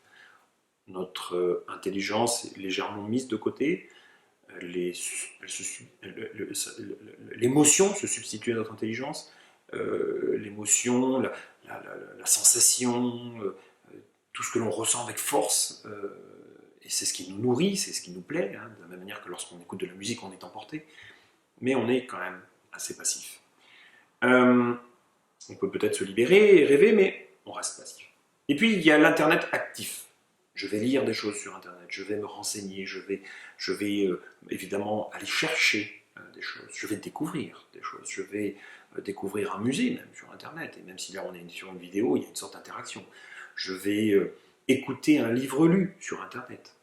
[SPEAKER 1] Notre intelligence est légèrement mise de côté, l'émotion se substitue à notre intelligence, l'émotion, la sensation, tout ce que l'on ressent avec force, et c'est ce qui nous nourrit, c'est ce qui nous plaît, hein, de la même manière que lorsqu'on écoute de la musique, on est emporté, mais on est quand même assez passif. On peut peut-être se libérer et rêver, mais on reste passif. Et puis il y a l'Internet actif. Je vais lire des choses sur Internet, je vais me renseigner, je vais évidemment aller chercher des choses, je vais découvrir des choses, je vais découvrir un musée, même sur Internet, et même si là on est sur une vidéo, il y a une sorte d'interaction. Je vais écouter un livre lu sur Internet,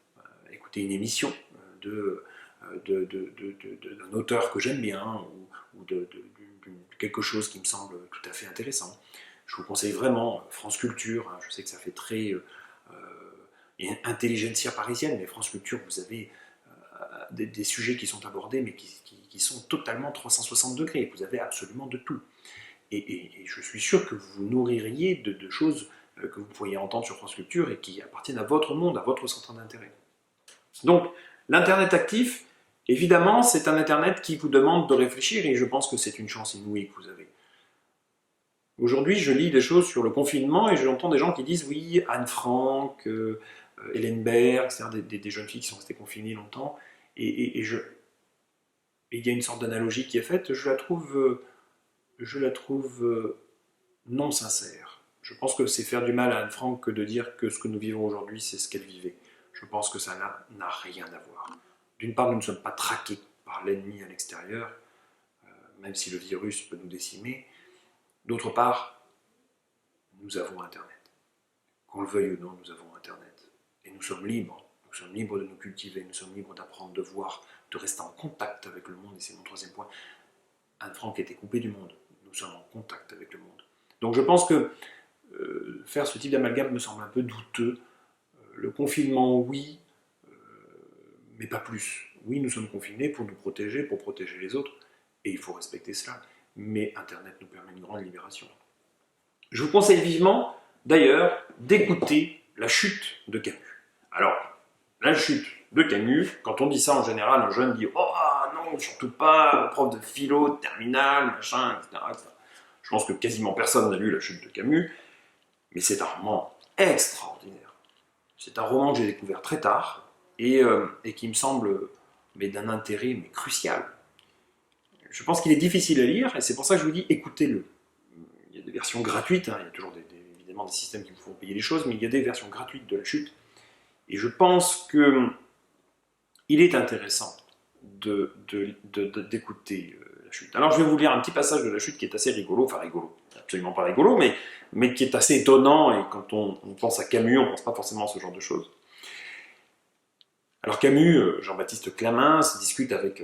[SPEAKER 1] écouter une émission d'un auteur que j'aime bien, ou de quelque chose qui me semble tout à fait intéressant. Je vous conseille vraiment France Culture, hein, je sais que ça fait très intelligentsia parisienne, mais France Culture, vous avez des sujets qui sont abordés, mais qui sont totalement 360 degrés, vous avez absolument de tout. Et je suis sûr que vous vous nourririez de choses que vous pourriez entendre sur France Culture et qui appartiennent à votre monde, à votre centre d'intérêt. Donc, l'Internet actif, évidemment, c'est un Internet qui vous demande de réfléchir, et je pense que c'est une chance inouïe que vous avez. Aujourd'hui, je lis des choses sur le confinement et j'entends des gens qui disent oui, Anne Frank, Hélène Berg, c'est-à-dire des jeunes filles qui sont restées confinées longtemps, et il y a une sorte d'analogie qui est faite, je la trouve non sincère. Je pense que c'est faire du mal à Anne Frank que de dire que ce que nous vivons aujourd'hui, c'est ce qu'elle vivait. Je pense que ça n'a rien à voir. D'une part, nous ne sommes pas traqués par l'ennemi à l'extérieur, même si le virus peut nous décimer. D'autre part, nous avons Internet. Qu'on le veuille ou non, nous avons Internet. Et nous sommes libres. Nous sommes libres de nous cultiver, nous sommes libres d'apprendre, de voir, de rester en contact avec le monde. Et c'est mon troisième point. Anne Frank était coupée du monde. Nous sommes en contact avec le monde. Donc je pense que faire ce type d'amalgame me semble un peu douteux. Le confinement, oui, mais pas plus. Oui, nous sommes confinés pour nous protéger, pour protéger les autres, et il faut respecter cela. Mais Internet nous permet une grande libération. Je vous conseille vivement, d'ailleurs, d'écouter La chute de Camus. Alors, La chute de Camus, quand on dit ça en général, un jeune dit « Oh non, surtout pas, prof de philo, de terminale, machin, etc. » Je pense que quasiment personne n'a lu La chute de Camus, mais c'est un roman extraordinaire. C'est un roman que j'ai découvert très tard, et qui me semble d'un intérêt crucial. Je pense qu'il est difficile à lire, et c'est pour ça que je vous dis, écoutez-le. Il y a des versions gratuites, hein, il y a toujours évidemment des systèmes qui vous font payer les choses, mais il y a des versions gratuites de La chute, et je pense qu'il est intéressant d'écouter La chute. Alors je vais vous lire un petit passage de La chute qui est assez rigolo, enfin rigolo, absolument pas rigolo, mais qui est assez étonnant, et quand on pense à Camus, on ne pense pas forcément à ce genre de choses. Alors Camus, Jean-Baptiste Clamins, discute avec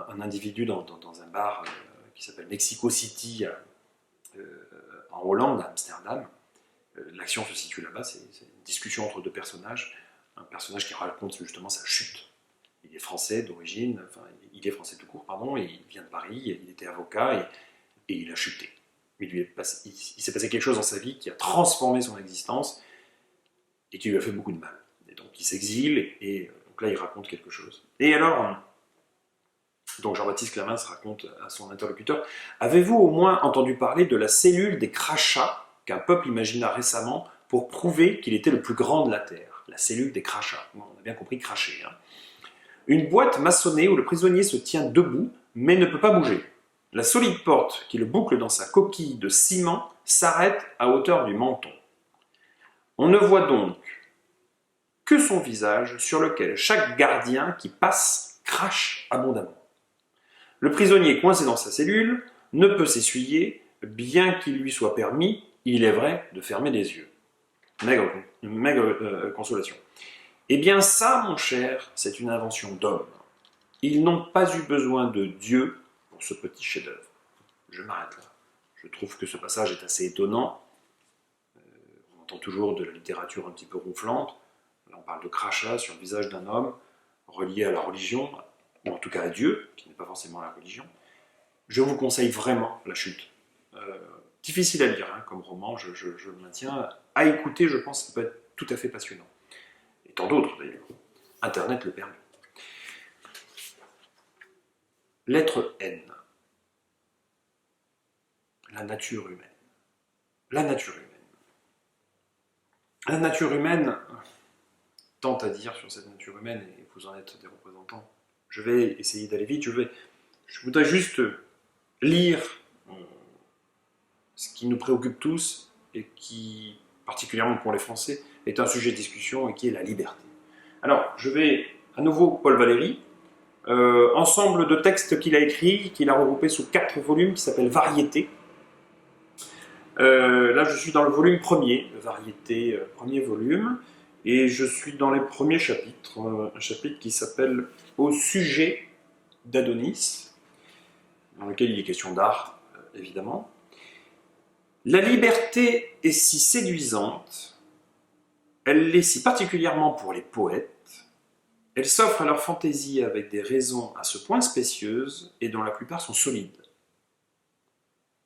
[SPEAKER 1] un individu dans un bar qui s'appelle Mexico City, en Hollande, à Amsterdam. L'action se situe là-bas, c'est une discussion entre deux personnages. Un personnage qui raconte justement sa chute. Il est français d'origine, enfin il est français tout court, pardon, et il vient de Paris, il était avocat, et il a chuté. Il s'est passé quelque chose dans sa vie qui a transformé son existence, et qui lui a fait beaucoup de mal. Et donc il s'exile, et donc là il raconte quelque chose. Et alors, donc Jean-Baptiste Clamins raconte à son interlocuteur, « Avez-vous au moins entendu parler de la cellule des crachats qu'un peuple imagina récemment pour prouver qu'il était le plus grand de la Terre ?» La cellule des crachats. Bon, on a bien compris cracher. Hein. Une boîte maçonnée où le prisonnier se tient debout, mais ne peut pas bouger. La solide porte qui le boucle dans sa coquille de ciment s'arrête à hauteur du menton. On ne voit donc que son visage sur lequel chaque gardien qui passe crache abondamment. Le prisonnier coincé dans sa cellule ne peut s'essuyer, bien qu'il lui soit permis, il est vrai, de fermer les yeux. Maigre consolation. Eh bien ça, mon cher, c'est une invention d'homme. Ils n'ont pas eu besoin de Dieu pour ce petit chef-d'œuvre. Je m'arrête là. Je trouve que ce passage est assez étonnant. On entend toujours de la littérature un petit peu ronflante. Là, on parle de crachat sur le visage d'un homme relié à la religion, ou en tout cas à Dieu, qui n'est pas forcément la religion. Je vous conseille vraiment La chute. Difficile à lire hein, comme roman, je le maintiens. À écouter, je pense qu'il peut être tout à fait passionnant. Et tant d'autres d'ailleurs. Internet le permet. Lettre N. La nature humaine. La nature humaine. La nature humaine, tant à dire sur cette nature humaine, et vous en êtes des représentants. Je vais essayer d'aller vite, je voudrais juste lire ce qui nous préoccupe tous, et qui, particulièrement pour les Français, est un sujet de discussion, et qui est la liberté. Alors, je vais à nouveau Paul Valéry, ensemble de textes qu'il a écrits, qu'il a regroupés sous 4 volumes, qui s'appelle Variété. Là, je suis dans le volume premier, Variété, premier volume, et je suis dans les premiers chapitres, un chapitre qui s'appelle Au sujet d'Adonis, dans lequel il est question d'art, évidemment. La liberté est si séduisante, elle l'est si particulièrement pour les poètes, elle s'offre à leur fantaisie avec des raisons à ce point spécieuses et dont la plupart sont solides.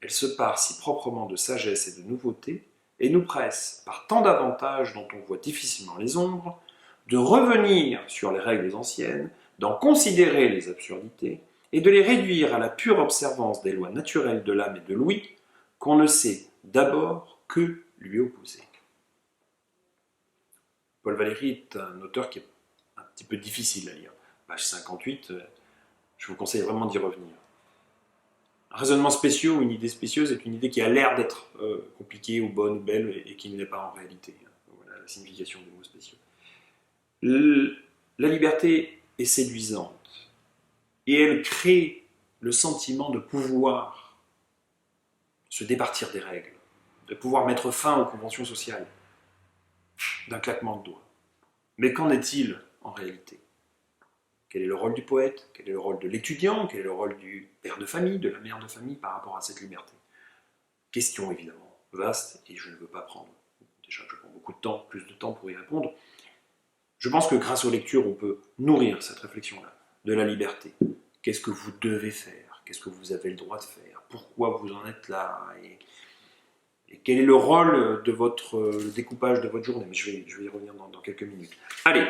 [SPEAKER 1] Elle se pare si proprement de sagesse et de nouveauté, et nous presse, par tant d'avantages dont on voit difficilement les ombres, de revenir sur les règles anciennes, d'en considérer les absurdités, et de les réduire à la pure observance des lois naturelles de l'âme et de l'ouïe, qu'on ne sait d'abord que lui opposer. Paul Valéry est un auteur qui est un petit peu difficile à lire. Page 58, je vous conseille vraiment d'y revenir. Un raisonnement spécieux ou une idée spécieuse est une idée qui a l'air d'être compliquée ou bonne ou belle et qui ne l'est pas en réalité. Voilà la signification des mots spécieux. La liberté est séduisante et elle crée le sentiment de pouvoir se départir des règles, de pouvoir mettre fin aux conventions sociales d'un claquement de doigts. Mais qu'en est-il en réalité ? Quel est le rôle du poète? Quel est le rôle de l'étudiant? Quel est le rôle du père de famille, de la mère de famille par rapport à cette liberté? Question évidemment vaste, et je ne veux pas prendre, déjà je prends beaucoup de temps, plus de temps pour y répondre. Je pense que grâce aux lectures, on peut nourrir cette réflexion-là, de la liberté. Qu'est-ce que vous devez faire? Qu'est-ce que vous avez le droit de faire? Pourquoi vous en êtes là? Et quel est le rôle de le découpage de votre journée? Mais je vais y revenir dans quelques minutes. Allez,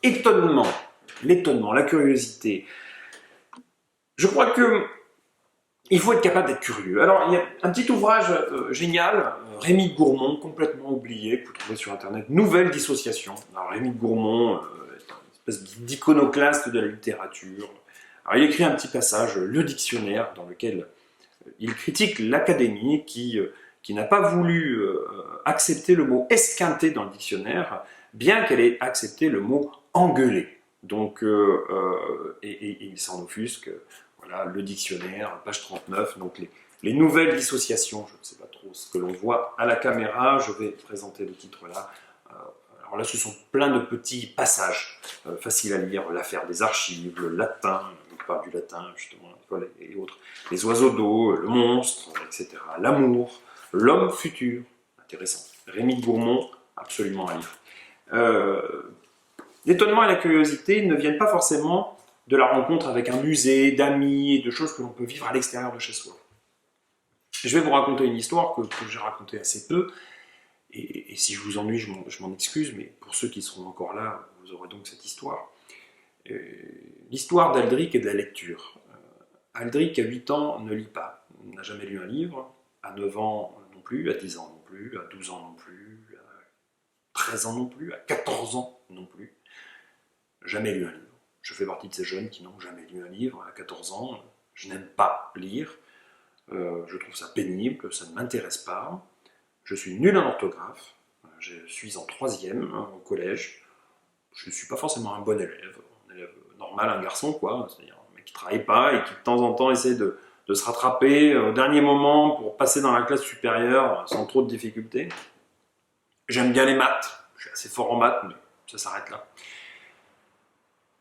[SPEAKER 1] étonnement. L'étonnement, la curiosité. Je crois que il faut être capable d'être curieux. Alors, il y a un petit ouvrage génial, Rémy Gourmont, complètement oublié, que vous trouvez sur Internet, Nouvelle dissociation. Alors, Rémy Gourmont est une espèce d'iconoclaste de la littérature. Alors, il écrit un petit passage, le dictionnaire, dans lequel il critique l'Académie qui n'a pas voulu accepter le mot esquinté dans le dictionnaire, bien qu'elle ait accepté le mot engueulé. Donc, et il s'en offusque, voilà, le dictionnaire, page 39, donc les nouvelles dissociations, je ne sais pas trop ce que l'on voit à la caméra, je vais présenter le titre là. Alors là, ce sont plein de petits passages faciles à lire, l'affaire des archives, le latin, on parle du latin justement, et autres, les oiseaux d'eau, le monstre, etc., l'amour, l'homme futur, intéressant, Rémy Gourmont, absolument à lire. L'étonnement et la curiosité ne viennent pas forcément de la rencontre avec un musée, d'amis et de choses que l'on peut vivre à l'extérieur de chez soi. Je vais vous raconter une histoire que j'ai racontée assez peu, et si je vous ennuie, je m'en excuse, mais pour ceux qui seront encore là, vous aurez donc cette histoire. L'histoire d'Aldric et de la lecture. Aldric, à 8 ans, ne lit pas, n'a jamais lu un livre, à 9 ans non plus, à 10 ans non plus, à 12 ans non plus, à 13 ans non plus, à 14 ans non plus. Jamais lu un livre. Je fais partie de ces jeunes qui n'ont jamais lu un livre. À 14 ans, je n'aime pas lire. Je trouve ça pénible, ça ne m'intéresse pas. Je suis nul en orthographe. Je suis en 3e au collège. Je ne suis pas forcément un bon élève. Un élève normal, un garçon, quoi. C'est-à-dire un mec qui ne travaille pas et qui de temps en temps essaie de se rattraper au dernier moment pour passer dans la classe supérieure sans trop de difficultés. J'aime bien les maths. Je suis assez fort en maths, mais ça s'arrête là.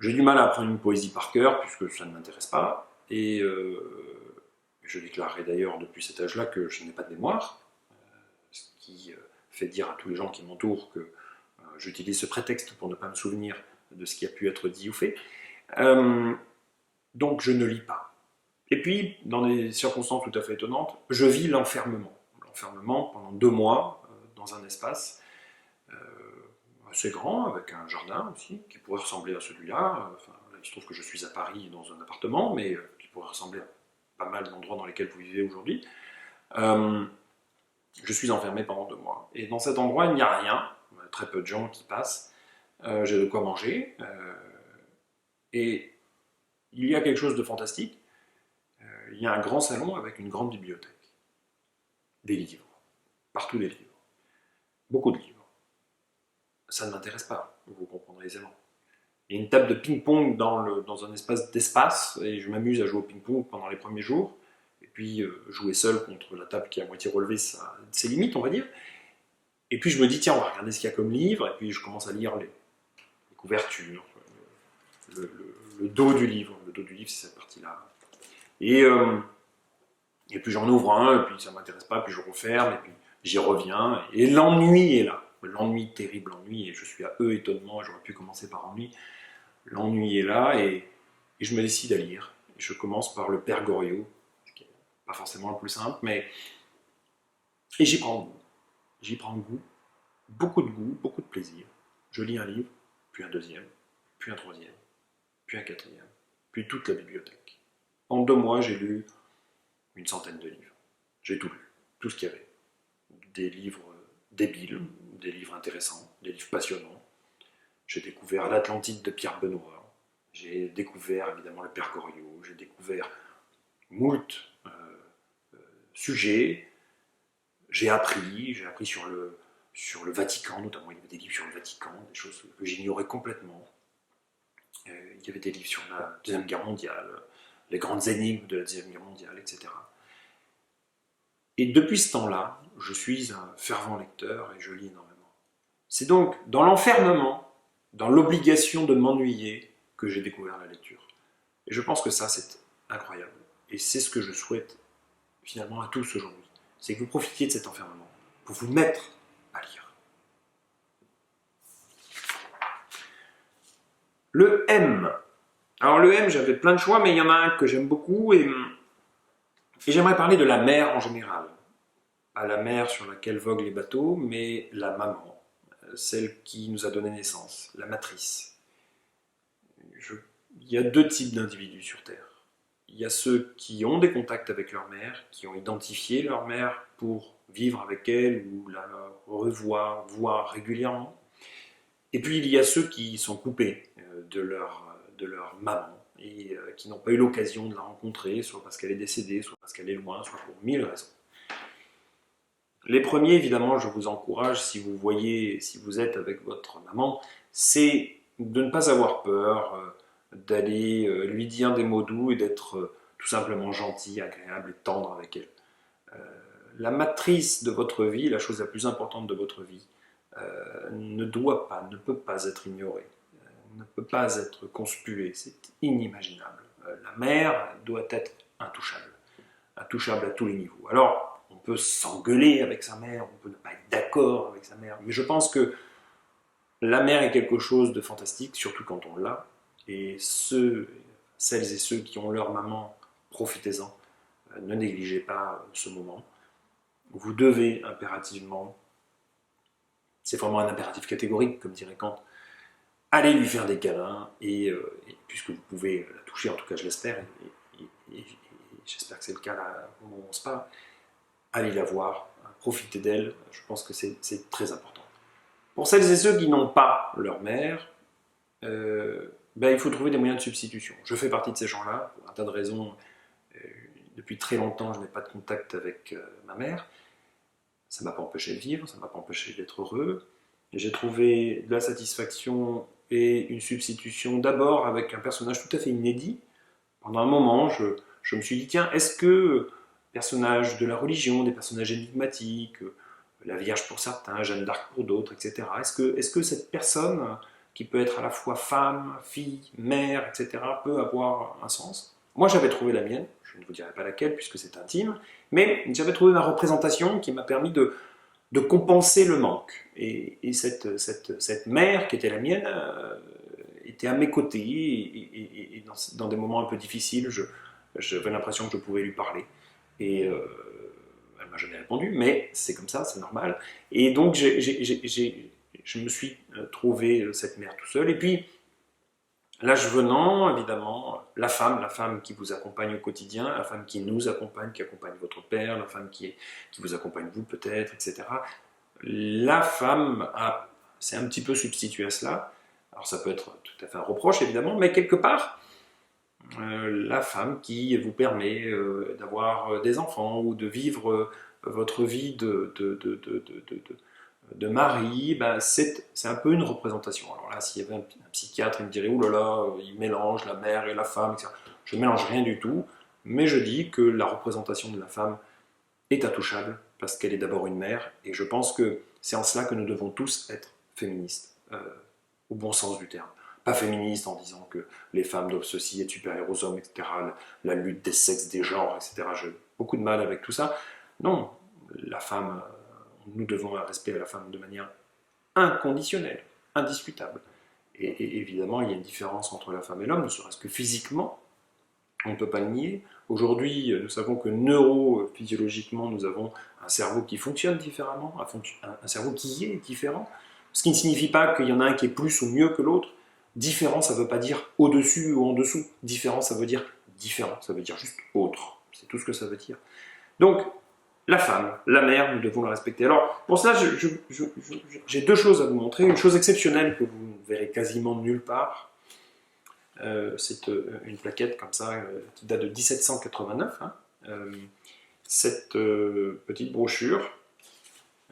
[SPEAKER 1] J'ai du mal à apprendre une poésie par cœur, puisque ça ne m'intéresse pas, et je déclarerai d'ailleurs depuis cet âge-là que je n'ai pas de mémoire, ce qui fait dire à tous les gens qui m'entourent que j'utilise ce prétexte pour ne pas me souvenir de ce qui a pu être dit ou fait. Donc je ne lis pas. Et puis, dans des circonstances tout à fait étonnantes, je vis l'enfermement. L'enfermement pendant 2 mois dans un espace assez grand, avec un jardin aussi, qui pourrait ressembler à celui-là. Enfin, là, il se trouve que je suis à Paris dans un appartement, mais qui pourrait ressembler à pas mal d'endroits dans lesquels vous vivez aujourd'hui. Je suis enfermé pendant 2 mois. Et dans cet endroit, il n'y a rien, très peu de gens qui passent. J'ai de quoi manger. Et il y a quelque chose de fantastique. Il y a un grand salon avec une grande bibliothèque. Des livres. Partout des livres. Beaucoup de livres. Ça ne m'intéresse pas, vous comprendrez aisément. Il y a une table de ping-pong dans un espace d'espace, et je m'amuse à jouer au ping-pong pendant les premiers jours. Et puis, jouer seul contre la table qui est à moitié relevée, ça a ses limites, on va dire. Et puis, je me dis, tiens, on va regarder ce qu'il y a comme livre, et puis je commence à lire les couvertures, le dos du livre. Le dos du livre, c'est cette partie-là. Et puis, j'en ouvre un, et puis ça ne m'intéresse pas, puis je referme, et puis j'y reviens. Et l'ennui est là. L'ennui, terrible ennui, et je suis à étonnement, j'aurais pu commencer par ennui. L'ennui est là, et je me décide à lire. Et je commence par le Père Goriot, ce qui n'est pas forcément le plus simple, mais... Et j'y prends goût. J'y prends goût, beaucoup de plaisir. Je lis un livre, puis un deuxième, puis un troisième, puis un quatrième, puis toute la bibliothèque. En 2 mois, j'ai lu une centaine de livres. J'ai tout lu, tout ce qu'il y avait. Des livres débiles, des livres intéressants, des livres passionnants. J'ai découvert l'Atlantide de Pierre Benoît. J'ai découvert évidemment le Père Goriot. J'ai découvert moult sujets. J'ai appris sur le Vatican, notamment. Il y avait des livres sur le Vatican, des choses que j'ignorais complètement. Il y avait des livres sur la Deuxième Guerre mondiale, les grandes énigmes de la Deuxième Guerre mondiale, etc. Et depuis ce temps-là, je suis un fervent lecteur et je lis énormément. C'est donc dans l'enfermement, dans l'obligation de m'ennuyer, que j'ai découvert la lecture. Et je pense que ça, c'est incroyable. Et c'est ce que je souhaite finalement à tous aujourd'hui. C'est que vous profitiez de cet enfermement pour vous mettre à lire. Le M. Alors le M, j'avais plein de choix, mais il y en a un que j'aime beaucoup et j'aimerais parler de la mer en général. Pas la mer sur laquelle voguent les bateaux, mais la maman, celle qui nous a donné naissance, la matrice. Il y a 2 types d'individus sur Terre. Il y a ceux qui ont des contacts avec leur mère, qui ont identifié leur mère pour vivre avec elle ou la revoir, voir régulièrement. Et puis il y a ceux qui sont coupés de leur maman et qui n'ont pas eu l'occasion de la rencontrer, soit parce qu'elle est décédée, soit parce qu'elle est loin, soit pour 1000 raisons. Les premiers, évidemment, je vous encourage, si vous êtes avec votre maman, c'est de ne pas avoir peur, d'aller lui dire des mots doux et d'être tout simplement gentil, agréable et tendre avec elle. La matrice de votre vie, la chose la plus importante de votre vie, ne peut pas être ignorée, ne peut pas être conspuée, c'est inimaginable. La mère doit être intouchable à tous les niveaux. Alors, on peut s'engueuler avec sa mère, on peut ne pas être d'accord avec sa mère, mais je pense que la mère est quelque chose de fantastique, surtout quand on l'a, et celles et ceux qui ont leur maman, profitez-en, ne négligez pas ce moment. Vous devez impérativement, c'est vraiment un impératif catégorique, comme dirait Kant, aller lui faire des câlins, et puisque vous pouvez la toucher, en tout cas je l'espère, et j'espère que c'est le cas là où on se parle, allez la voir, profitez d'elle, je pense que c'est très important. Pour celles et ceux qui n'ont pas leur mère, il faut trouver des moyens de substitution. Je fais partie de ces gens-là, pour un tas de raisons. Depuis très longtemps, je n'ai pas de contact avec ma mère. Ça ne m'a pas empêché de vivre, ça ne m'a pas empêché d'être heureux. J'ai trouvé de la satisfaction et une substitution d'abord avec un personnage tout à fait inédit. Pendant un moment, je me suis dit, tiens, est-ce que personnages de la religion, des personnages énigmatiques, la Vierge pour certains, Jeanne d'Arc pour d'autres, etc., est-ce que cette personne, qui peut être à la fois femme, fille, mère, etc., peut avoir un sens? Moi, j'avais trouvé la mienne, je ne vous dirai pas laquelle puisque c'est intime, mais j'avais trouvé ma représentation qui m'a permis de compenser le manque. Et cette mère qui était la mienne était à mes côtés, et dans des moments un peu difficiles, j'avais l'impression que je pouvais lui parler. Et elle ne m'a jamais répondu, mais c'est comme ça, c'est normal. Et donc, je me suis trouvé cette mère tout seul. Et puis, l'âge venant, évidemment, la femme qui vous accompagne au quotidien, la femme qui nous accompagne, qui accompagne votre père, la femme qui vous accompagne vous peut-être, etc. La femme s'est un petit peu substituée à cela. Alors ça peut être tout à fait un reproche, évidemment, mais quelque part, la femme qui vous permet d'avoir des enfants ou de vivre votre vie de mari, ben c'est un peu une représentation. Alors là, s'il y avait un psychiatre, il me dirait, oulala, il mélange la mère et la femme, etc. Je ne mélange rien du tout, mais je dis que la représentation de la femme est intouchable, parce qu'elle est d'abord une mère, et je pense que c'est en cela que nous devons tous être féministes, au bon sens du terme. Pas féministes en disant que les femmes doivent ceci, être supérieures aux hommes, etc., la lutte des sexes, des genres, etc. J'ai beaucoup de mal avec tout ça. Non, la femme, nous devons respecter la femme de manière inconditionnelle, indiscutable. Et évidemment, il y a une différence entre la femme et l'homme, ne serait-ce que physiquement, on ne peut pas le nier. Aujourd'hui, nous savons que neurophysiologiquement, nous avons un cerveau qui fonctionne différemment, un cerveau qui est différent, ce qui ne signifie pas qu'il y en a un qui est plus ou mieux que l'autre. Différent, ça ne veut pas dire au-dessus ou en dessous. Différent, ça veut dire différent, ça veut dire juste autre. C'est tout ce que ça veut dire. Donc, la femme, la mère, nous devons la respecter. Alors, pour ça, j'ai deux choses à vous montrer. Une chose exceptionnelle que vous ne verrez quasiment nulle part. C'est une plaquette comme ça qui date de 1789. Hein. Cette petite brochure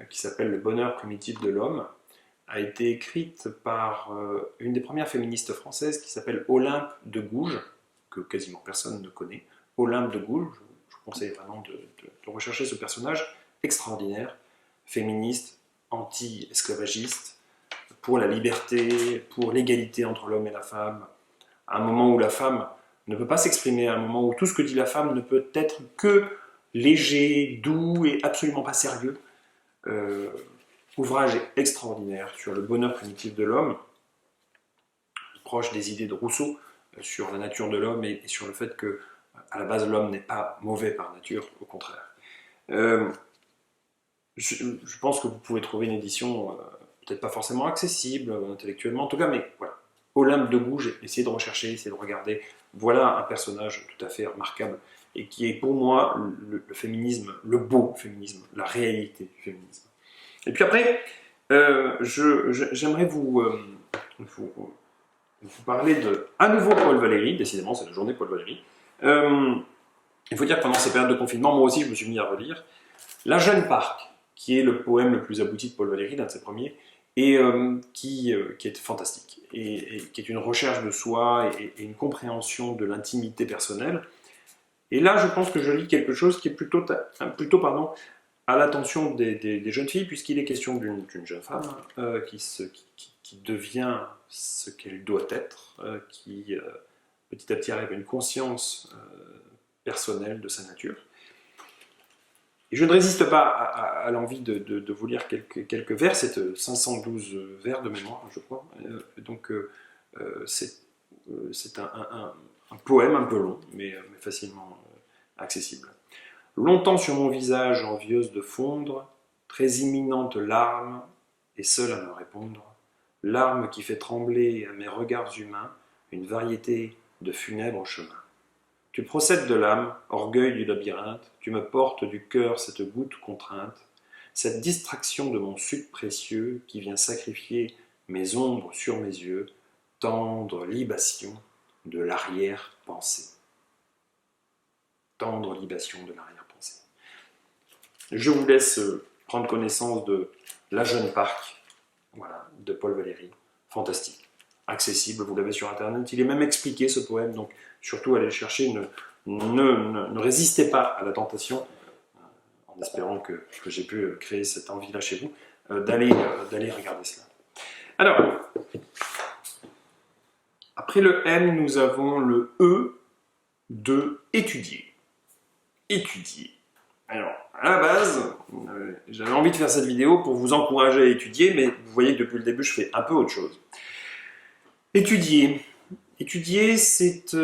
[SPEAKER 1] qui s'appelle Le bonheur primitif de l'homme a été écrite par une des premières féministes françaises qui s'appelle Olympe de Gouges, que quasiment personne ne connaît. Olympe de Gouges, je vous conseille vraiment de rechercher ce personnage extraordinaire, féministe, anti-esclavagiste, pour la liberté, pour l'égalité entre l'homme et la femme, à un moment où la femme ne peut pas s'exprimer, à un moment où tout ce que dit la femme ne peut être que léger, doux et absolument pas sérieux. Ouvrage extraordinaire sur le bonheur primitif de l'homme, proche des idées de Rousseau sur la nature de l'homme et sur le fait que, à la base, l'homme n'est pas mauvais par nature, au contraire. Je pense que vous pouvez trouver une édition peut-être pas forcément accessible intellectuellement, en tout cas, mais voilà. Olympe de Gouges, essayez de rechercher, essayez de regarder. Voilà un personnage tout à fait remarquable et qui est pour moi le féminisme, le beau féminisme, la réalité du féminisme. Et puis après, j'aimerais vous parler à nouveau Paul Valéry, décidément c'est la journée Paul Valéry. Il faut dire que pendant ces périodes de confinement, moi aussi je me suis mis à relire La Jeune Parc, qui est le poème le plus abouti de Paul Valéry, l'un de ses premiers, et qui est fantastique, et qui est une recherche de soi et une compréhension de l'intimité personnelle. Et là, je pense que je lis quelque chose qui est plutôt à l'attention des jeunes filles, puisqu'il est question d'une jeune femme qui devient ce qu'elle doit être, qui petit à petit arrive à une conscience personnelle de sa nature. Et je ne résiste pas à l'envie de vous lire quelques vers, c'est 512 vers de mémoire, je crois. Donc c'est un poème un peu long, mais facilement accessible. Longtemps sur mon visage envieuse de fondre, très imminente larme, et seule à me répondre, larme qui fait trembler à mes regards humains une variété de funèbres chemins. Tu procèdes de l'âme, orgueil du labyrinthe, tu me portes du cœur cette goutte contrainte, cette distraction de mon suc précieux qui vient sacrifier mes ombres sur mes yeux, tendre libation de l'arrière-pensée. Tendre libation de l'arrière-pensée. Je vous laisse prendre connaissance de La Jeune Parc, voilà, de Paul Valéry, fantastique. Accessible, vous l'avez sur internet, il est même expliqué ce poème, donc surtout allez le chercher, ne résistez pas à la tentation, en espérant que j'ai pu créer cette envie-là chez vous, d'aller regarder cela. Alors, après le M, nous avons le E de étudier. Étudier. Alors, à la base, j'avais envie de faire cette vidéo pour vous encourager à étudier, mais vous voyez que depuis le début, je fais un peu autre chose. Étudier. Étudier, c'est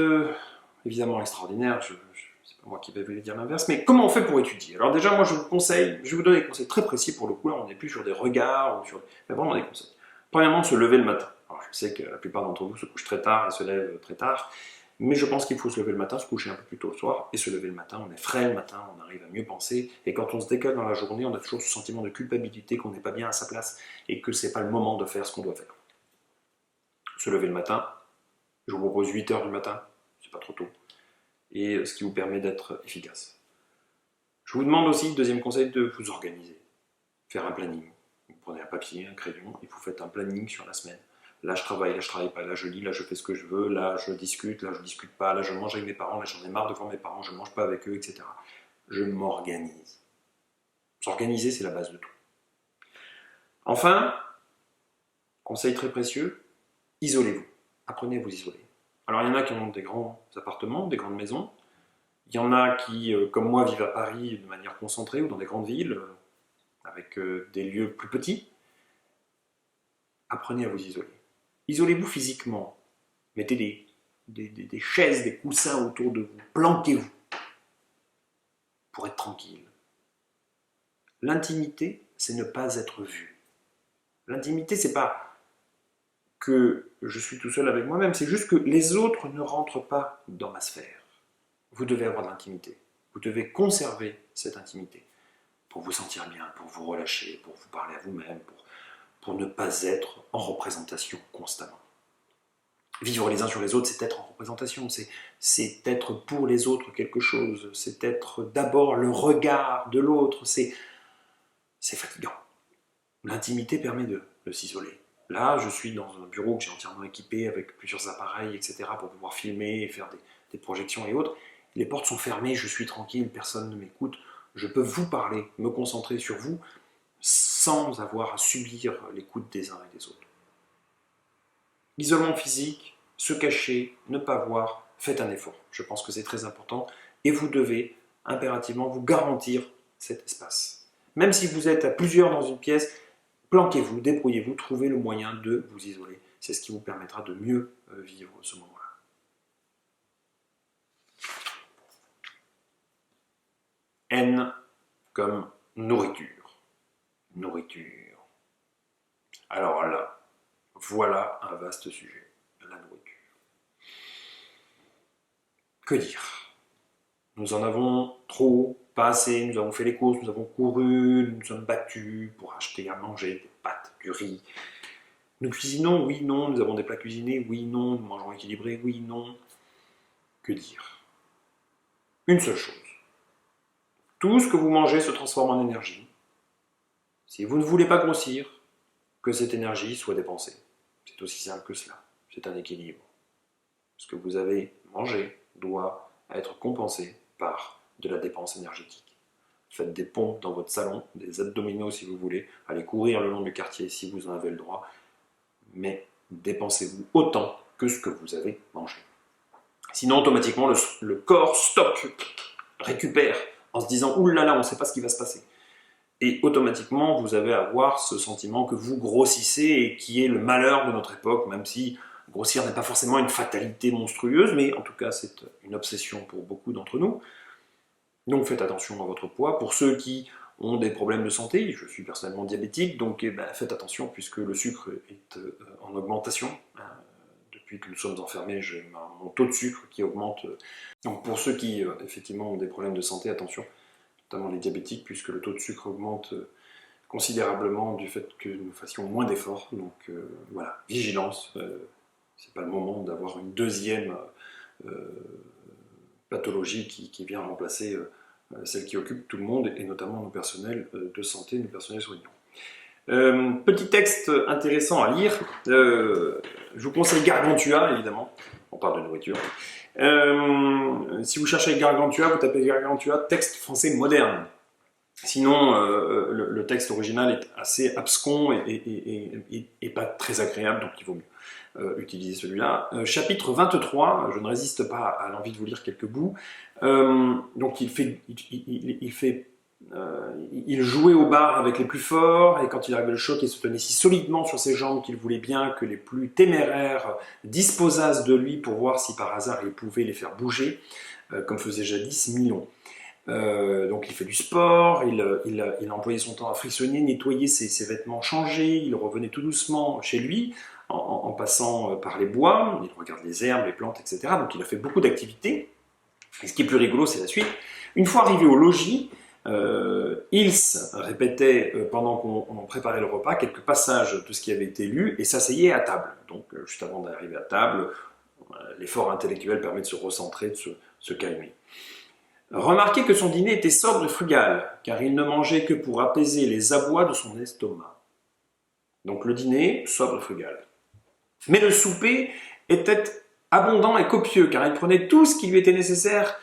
[SPEAKER 1] évidemment extraordinaire, c'est pas moi qui vais vous dire l'inverse, mais comment on fait pour étudier? Alors déjà, moi je vais vous donner des conseils très précis pour le coup, là on n'est plus sur des regards, mais vraiment des conseils. Premièrement, se lever le matin. Alors je sais que la plupart d'entre vous se couchent très tard et se lèvent très tard, mais je pense qu'il faut se lever le matin, se coucher un peu plus tôt le soir, et se lever le matin, on est frais le matin, on arrive à mieux penser, et quand on se décale dans la journée, on a toujours ce sentiment de culpabilité qu'on n'est pas bien à sa place, et que c'est pas le moment de faire ce qu'on doit faire. Se lever le matin, je vous propose 8 heures du matin, c'est pas trop tôt, et ce qui vous permet d'être efficace. Je vous demande aussi, deuxième conseil, de vous organiser, faire un planning. prenez un papier, un crayon, et vous faites un planning sur la semaine. Là, je travaille pas, là, je lis, là, je fais ce que je veux, là, je discute pas, là, je mange avec mes parents, là, j'en ai marre devant mes parents, je ne mange pas avec eux, etc. Je m'organise. S'organiser, c'est la base de tout. Enfin, conseil très précieux, isolez-vous. Apprenez à vous isoler. Alors, il y en a qui ont des grands appartements, des grandes maisons. Il y en a qui, comme moi, vivent à Paris de manière concentrée ou dans des grandes villes, avec des lieux plus petits. Apprenez à vous isoler. Isolez-vous physiquement. Mettez des chaises, des coussins autour de vous. Planquez-vous pour être tranquille. L'intimité, c'est ne pas être vu. L'intimité, c'est pas que je suis tout seul avec moi-même, c'est juste que les autres ne rentrent pas dans ma sphère. Vous devez avoir de l'intimité. Vous devez conserver cette intimité pour vous sentir bien, pour vous relâcher, pour vous parler à vous-même, pour ne pas être en représentation constamment. Vivre les uns sur les autres, c'est être en représentation, c'est être pour les autres quelque chose, c'est être d'abord le regard de l'autre, c'est fatigant. L'intimité permet de s'isoler. Là, je suis dans un bureau que j'ai entièrement équipé avec plusieurs appareils, etc., pour pouvoir filmer et faire des projections et autres. Les portes sont fermées, je suis tranquille, personne ne m'écoute. Je peux vous parler, me concentrer sur vous, sans avoir à subir l'écoute des uns et des autres. Isolement physique, se cacher, ne pas voir, faites un effort. Je pense que c'est très important et vous devez impérativement vous garantir cet espace. Même si vous êtes à plusieurs dans une pièce, planquez-vous, débrouillez-vous, trouvez le moyen de vous isoler. C'est ce qui vous permettra de mieux vivre ce moment-là. N comme nourriture. Nourriture. Alors là, voilà un vaste sujet, la nourriture. Que dire? Nous en avons trop, pas assez, nous avons fait les courses, nous avons couru, nous nous sommes battus pour acheter à manger des pâtes, du riz. Nous cuisinons, oui, non, nous avons des plats cuisinés, oui, non, nous mangeons équilibré, oui, non. Que dire? Une seule chose. Tout ce que vous mangez se transforme en énergie. Si vous ne voulez pas grossir, que cette énergie soit dépensée. C'est aussi simple que cela. C'est un équilibre. Ce que vous avez mangé doit être compensé par de la dépense énergétique. Faites des pompes dans votre salon, des abdominaux si vous voulez, allez courir le long du quartier si vous en avez le droit, mais dépensez-vous autant que ce que vous avez mangé. Sinon, automatiquement, le corps stocke, récupère, en se disant « Ouh là là, on ne sait pas ce qui va se passer ». Et automatiquement, vous allez avoir ce sentiment que vous grossissez et qui est le malheur de notre époque, même si grossir n'est pas forcément une fatalité monstrueuse, mais en tout cas, c'est une obsession pour beaucoup d'entre nous. Donc faites attention à votre poids. Pour ceux qui ont des problèmes de santé, je suis personnellement diabétique, donc faites attention puisque le sucre est en augmentation. Depuis que nous sommes enfermés, j'ai mon taux de sucre qui augmente. Donc pour ceux qui effectivement ont des problèmes de santé, attention, notamment les diabétiques, puisque le taux de sucre augmente considérablement du fait que nous fassions moins d'efforts. Donc voilà, vigilance, c'est pas le moment d'avoir une deuxième pathologie qui vient remplacer celle qui occupe tout le monde, et notamment nos personnels de santé, nos personnels soignants. Petit texte intéressant à lire, je vous conseille Gargantua, évidemment, on parle de nourriture. Si vous cherchez Gargantua, vous tapez Gargantua, texte français moderne. Sinon, le texte original est assez abscon et pas très agréable, donc il vaut mieux utiliser celui-là. Chapitre 23, je ne résiste pas à l'envie de vous lire quelques bouts. Donc il jouait au bar avec les plus forts, et quand il arrivait le choc, il se tenait si solidement sur ses jambes qu'il voulait bien que les plus téméraires disposassent de lui pour voir si par hasard il pouvait les faire bouger, comme faisait jadis Milon. Donc il fait du sport, il employait son temps à frictionner, nettoyer ses vêtements changés, il revenait tout doucement chez lui en passant par les bois, il regarde les herbes, les plantes, etc. Donc il a fait beaucoup d'activités. Et ce qui est plus rigolo, c'est la suite. Une fois arrivé au logis, Ils répétait pendant qu'on préparait le repas quelques passages de ce qui avait été lu et s'asseyait à table. Donc juste avant d'arriver à table, l'effort intellectuel permet de se recentrer, de se calmer. Remarquez que son dîner était sobre et frugal, car il ne mangeait que pour apaiser les abois de son estomac. Donc le dîner, sobre et frugal. Mais le souper était abondant et copieux, car il prenait tout ce qui lui était nécessaire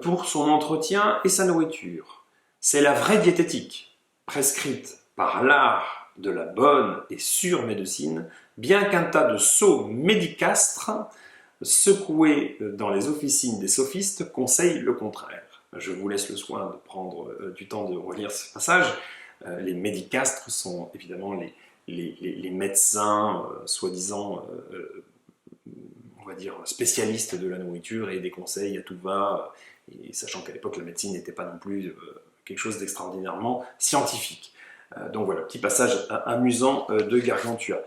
[SPEAKER 1] pour son entretien et sa nourriture. C'est la vraie diététique, prescrite par l'art de la bonne et sûre médecine, bien qu'un tas de sots médicastres secoués dans les officines des sophistes conseillent le contraire. Je vous laisse le soin de prendre du temps de relire ce passage. Les médicastres sont évidemment les médecins, soi-disant, on va dire, spécialistes de la nourriture et des conseils à tout va, et sachant qu'à l'époque la médecine n'était pas non plus quelque chose d'extraordinairement scientifique. Donc voilà, petit passage amusant de Gargantua.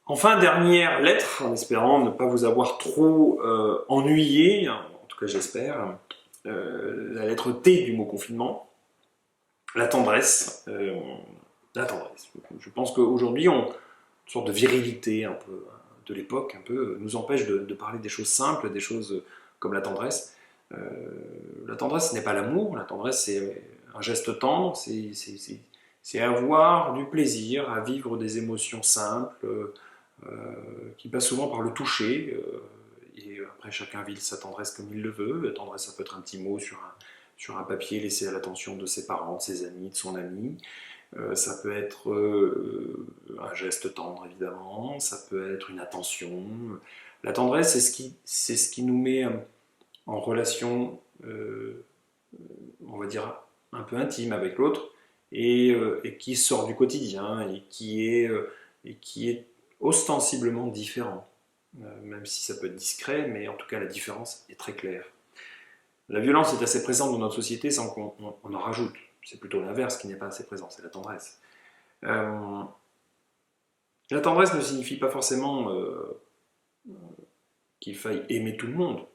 [SPEAKER 1] Enfin, dernière lettre, en espérant ne pas vous avoir trop ennuyé, en tout cas j'espère, la lettre T du mot confinement, la tendresse. La tendresse. Je pense qu'aujourd'hui, une sorte de virilité un peu de l'époque, un peu, nous empêche de parler des choses simples, des choses comme la tendresse. La tendresse, ce n'est pas l'amour, la tendresse, c'est un geste tendre, c'est avoir du plaisir à vivre des émotions simples, qui passent souvent par le toucher, et après chacun vit sa tendresse comme il le veut. La tendresse, ça peut être un petit mot sur un papier laissé à l'attention de ses parents, de ses amis, de son ami. Ça peut être un geste tendre, évidemment, ça peut être une attention. La tendresse, c'est ce qui nous met en relation, on va dire, un peu intime avec l'autre, et qui sort du quotidien, et qui est ostensiblement différent. Même si ça peut être discret, mais en tout cas la différence est très claire. La violence est assez présente dans notre société sans qu'on en rajoute. C'est plutôt l'inverse qui n'est pas assez présent, c'est la tendresse. La tendresse ne signifie pas forcément qu'il faille aimer tout le monde.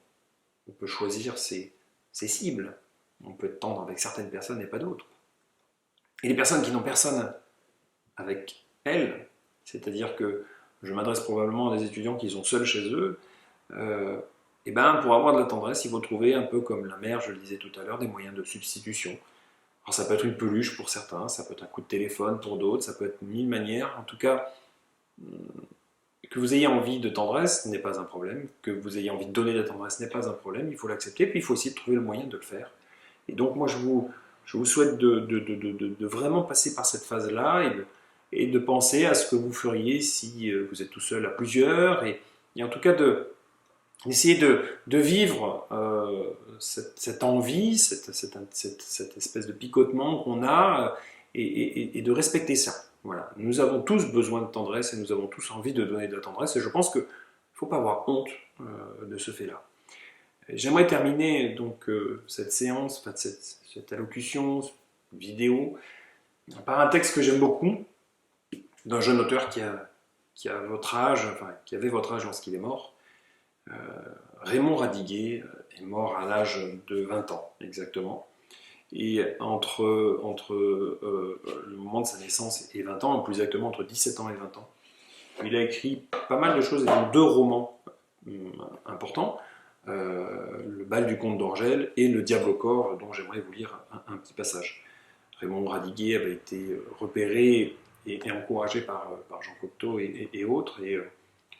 [SPEAKER 1] On peut choisir ses cibles. On peut être tendre avec certaines personnes et pas d'autres. Et les personnes qui n'ont personne avec elles, c'est-à-dire que je m'adresse probablement à des étudiants qui sont seuls chez eux, et ben pour avoir de la tendresse, il faut trouver, un peu comme la mère, je le disais tout à l'heure, des moyens de substitution. Alors ça peut être une peluche pour certains, ça peut être un coup de téléphone pour d'autres, ça peut être mille manières. En tout cas, que vous ayez envie de tendresse n'est pas un problème, que vous ayez envie de donner de la tendresse n'est pas un problème, il faut l'accepter, puis il faut aussi trouver le moyen de le faire. Et donc moi je vous souhaite de vraiment passer par cette phase-là et de penser à ce que vous feriez si vous êtes tout seul à plusieurs, et en tout cas d'essayer de vivre cette envie, cette espèce de picotement qu'on a, et de respecter ça. Voilà. Nous avons tous besoin de tendresse et nous avons tous envie de donner de la tendresse, et je pense qu'il ne faut pas avoir honte de ce fait-là. J'aimerais terminer donc cette séance, enfin, cette allocution vidéo, par un texte que j'aime beaucoup, d'un jeune auteur qui a votre âge, enfin qui avait votre âge lorsqu'il est mort. Raymond Radiguet est mort à l'âge de 20 ans, exactement. Et entre le moment de sa naissance et 20 ans, plus exactement entre 17 ans et 20 ans, il a écrit pas mal de choses, et donc 2 romans importants, Le bal du comte d'Orgel et Le diable au corps, dont j'aimerais vous lire un petit passage. Raymond Radiguet avait été repéré et encouragé par Jean Cocteau et autres, et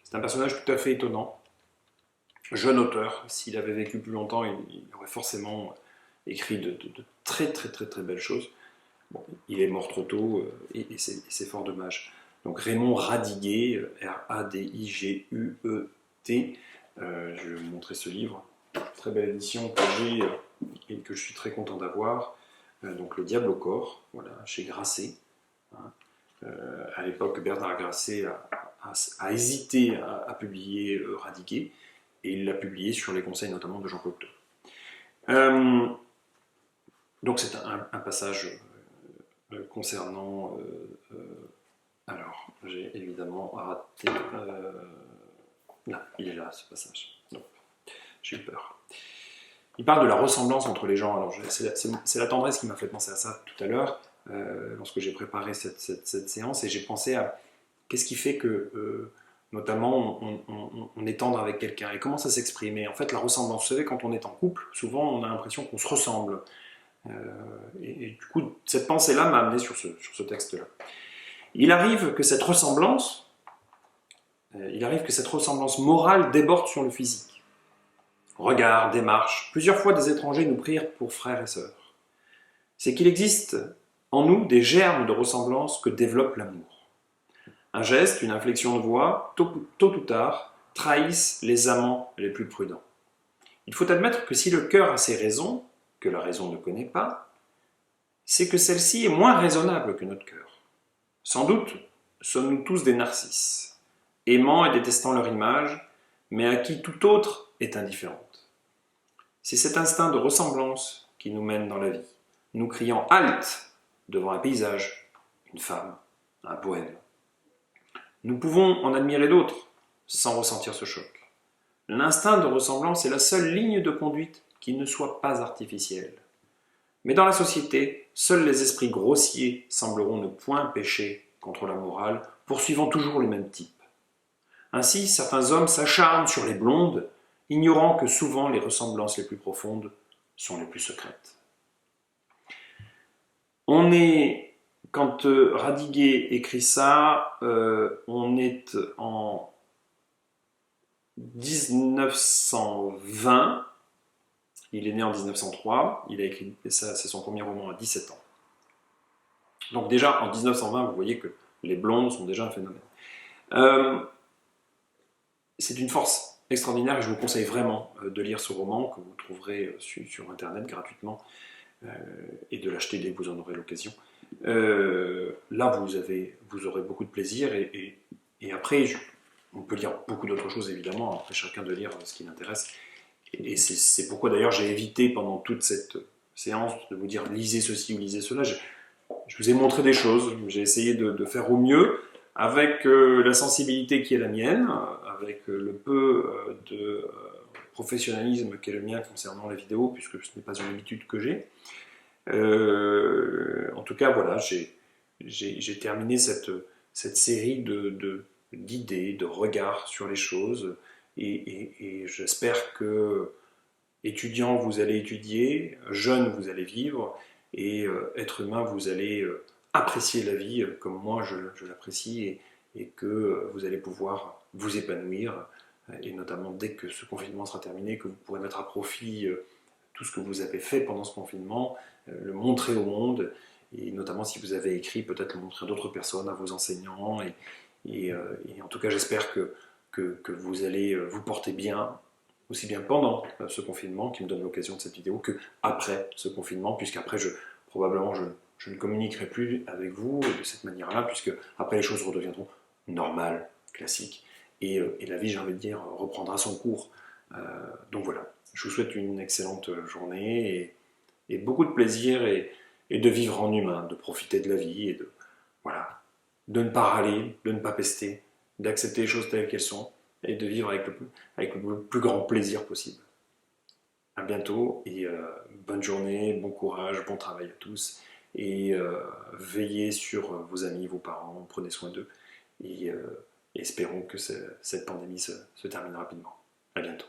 [SPEAKER 1] c'est un personnage tout à fait étonnant. Jeune auteur, s'il avait vécu plus longtemps, il aurait forcément écrit de très très très très belles choses. Bon, il est mort trop tôt, et c'est fort dommage. Donc Raymond Radiguet, R-A-D-I-G-U-E-T, je vais vous montrer ce livre, très belle édition que j'ai et que je suis très content d'avoir. Donc Le diable au corps, voilà, chez Grasset. Hein. À l'époque, Bernard Grasset a hésité à publier Radiguet, et il l'a publié sur les conseils notamment de Jean Cocteau. Donc c'est un passage concernant... alors, j'ai évidemment raté... là, il est là, ce passage. Donc, j'ai eu peur. Il parle de la ressemblance entre les gens. Alors, c'est la tendresse qui m'a fait penser à ça tout à l'heure, lorsque j'ai préparé cette séance, et j'ai pensé à qu'est-ce qui fait que... notamment, on est tendre avec quelqu'un. Et comment ça s'exprime? Et en fait, la ressemblance, vous savez, quand on est en couple, souvent on a l'impression qu'on se ressemble. Et du coup, cette pensée-là m'a amené sur ce texte-là. Il arrive que cette ressemblance morale déborde sur le physique. Regard, démarche, plusieurs fois des étrangers nous prirent pour frères et sœurs. C'est qu'il existe en nous des germes de ressemblance que développe l'amour. Un geste, une inflexion de voix, tôt ou tard, trahissent les amants les plus prudents. Il faut admettre que si le cœur a ses raisons, que la raison ne connaît pas, c'est que celle-ci est moins raisonnable que notre cœur. Sans doute sommes-nous tous des narcisses, aimant et détestant leur image, mais à qui tout autre est indifférente. C'est cet instinct de ressemblance qui nous mène dans la vie, nous criant « halte » devant un paysage, une femme, un poème. Nous pouvons en admirer d'autres sans ressentir ce choc. L'instinct de ressemblance est la seule ligne de conduite qui ne soit pas artificielle. Mais dans la société, seuls les esprits grossiers sembleront ne point pécher contre la morale, poursuivant toujours le même type. Ainsi, certains hommes s'acharnent sur les blondes, ignorant que souvent les ressemblances les plus profondes sont les plus secrètes. On est, quand Radiguet écrit ça, on est en 1920, il est né en 1903, il a écrit ça, c'est son premier roman à 17 ans. Donc déjà, en 1920, vous voyez que les blondes sont déjà un phénomène. C'est une force extraordinaire et je vous conseille vraiment de lire ce roman que vous trouverez sur Internet gratuitement et de l'acheter dès que vous en aurez l'occasion. Là, vous aurez beaucoup de plaisir et après, on peut lire beaucoup d'autres choses évidemment, après chacun de lire ce qui l'intéresse. Et c'est pourquoi d'ailleurs j'ai évité pendant toute cette séance de vous dire lisez ceci ou lisez cela. Je vous ai montré des choses, j'ai essayé de faire au mieux avec la sensibilité qui est la mienne, avec le peu de professionnalisme qui est le mien concernant la vidéo, puisque ce n'est pas une habitude que j'ai. En tout cas, voilà, j'ai terminé cette série d'idées, de regards sur les choses, et j'espère que, étudiants, vous allez étudier, jeunes, vous allez vivre, et être humain, vous allez apprécier la vie comme moi je l'apprécie, et que vous allez pouvoir vous épanouir, et notamment dès que ce confinement sera terminé, que vous pourrez mettre à profit tout ce que vous avez fait pendant ce confinement, le montrer au monde, et notamment si vous avez écrit, peut-être le montrer à d'autres personnes, à vos enseignants, et en tout cas j'espère que vous allez vous porter bien, aussi bien pendant ce confinement, qui me donne l'occasion de cette vidéo, que après ce confinement, puisqu'après probablement je ne communiquerai plus avec vous de cette manière-là, puisque après les choses redeviendront normales, classiques, et la vie, j'ai envie de dire, reprendra son cours. Donc voilà, je vous souhaite une excellente journée, et beaucoup de plaisir, et de vivre en humain, de profiter de la vie, et de ne pas râler, de ne pas pester, d'accepter les choses telles qu'elles sont, et de vivre avec le plus grand plaisir possible. À bientôt, et bonne journée, bon courage, bon travail à tous, et veillez sur vos amis, vos parents, prenez soin d'eux, et espérons que cette pandémie se termine rapidement. À bientôt.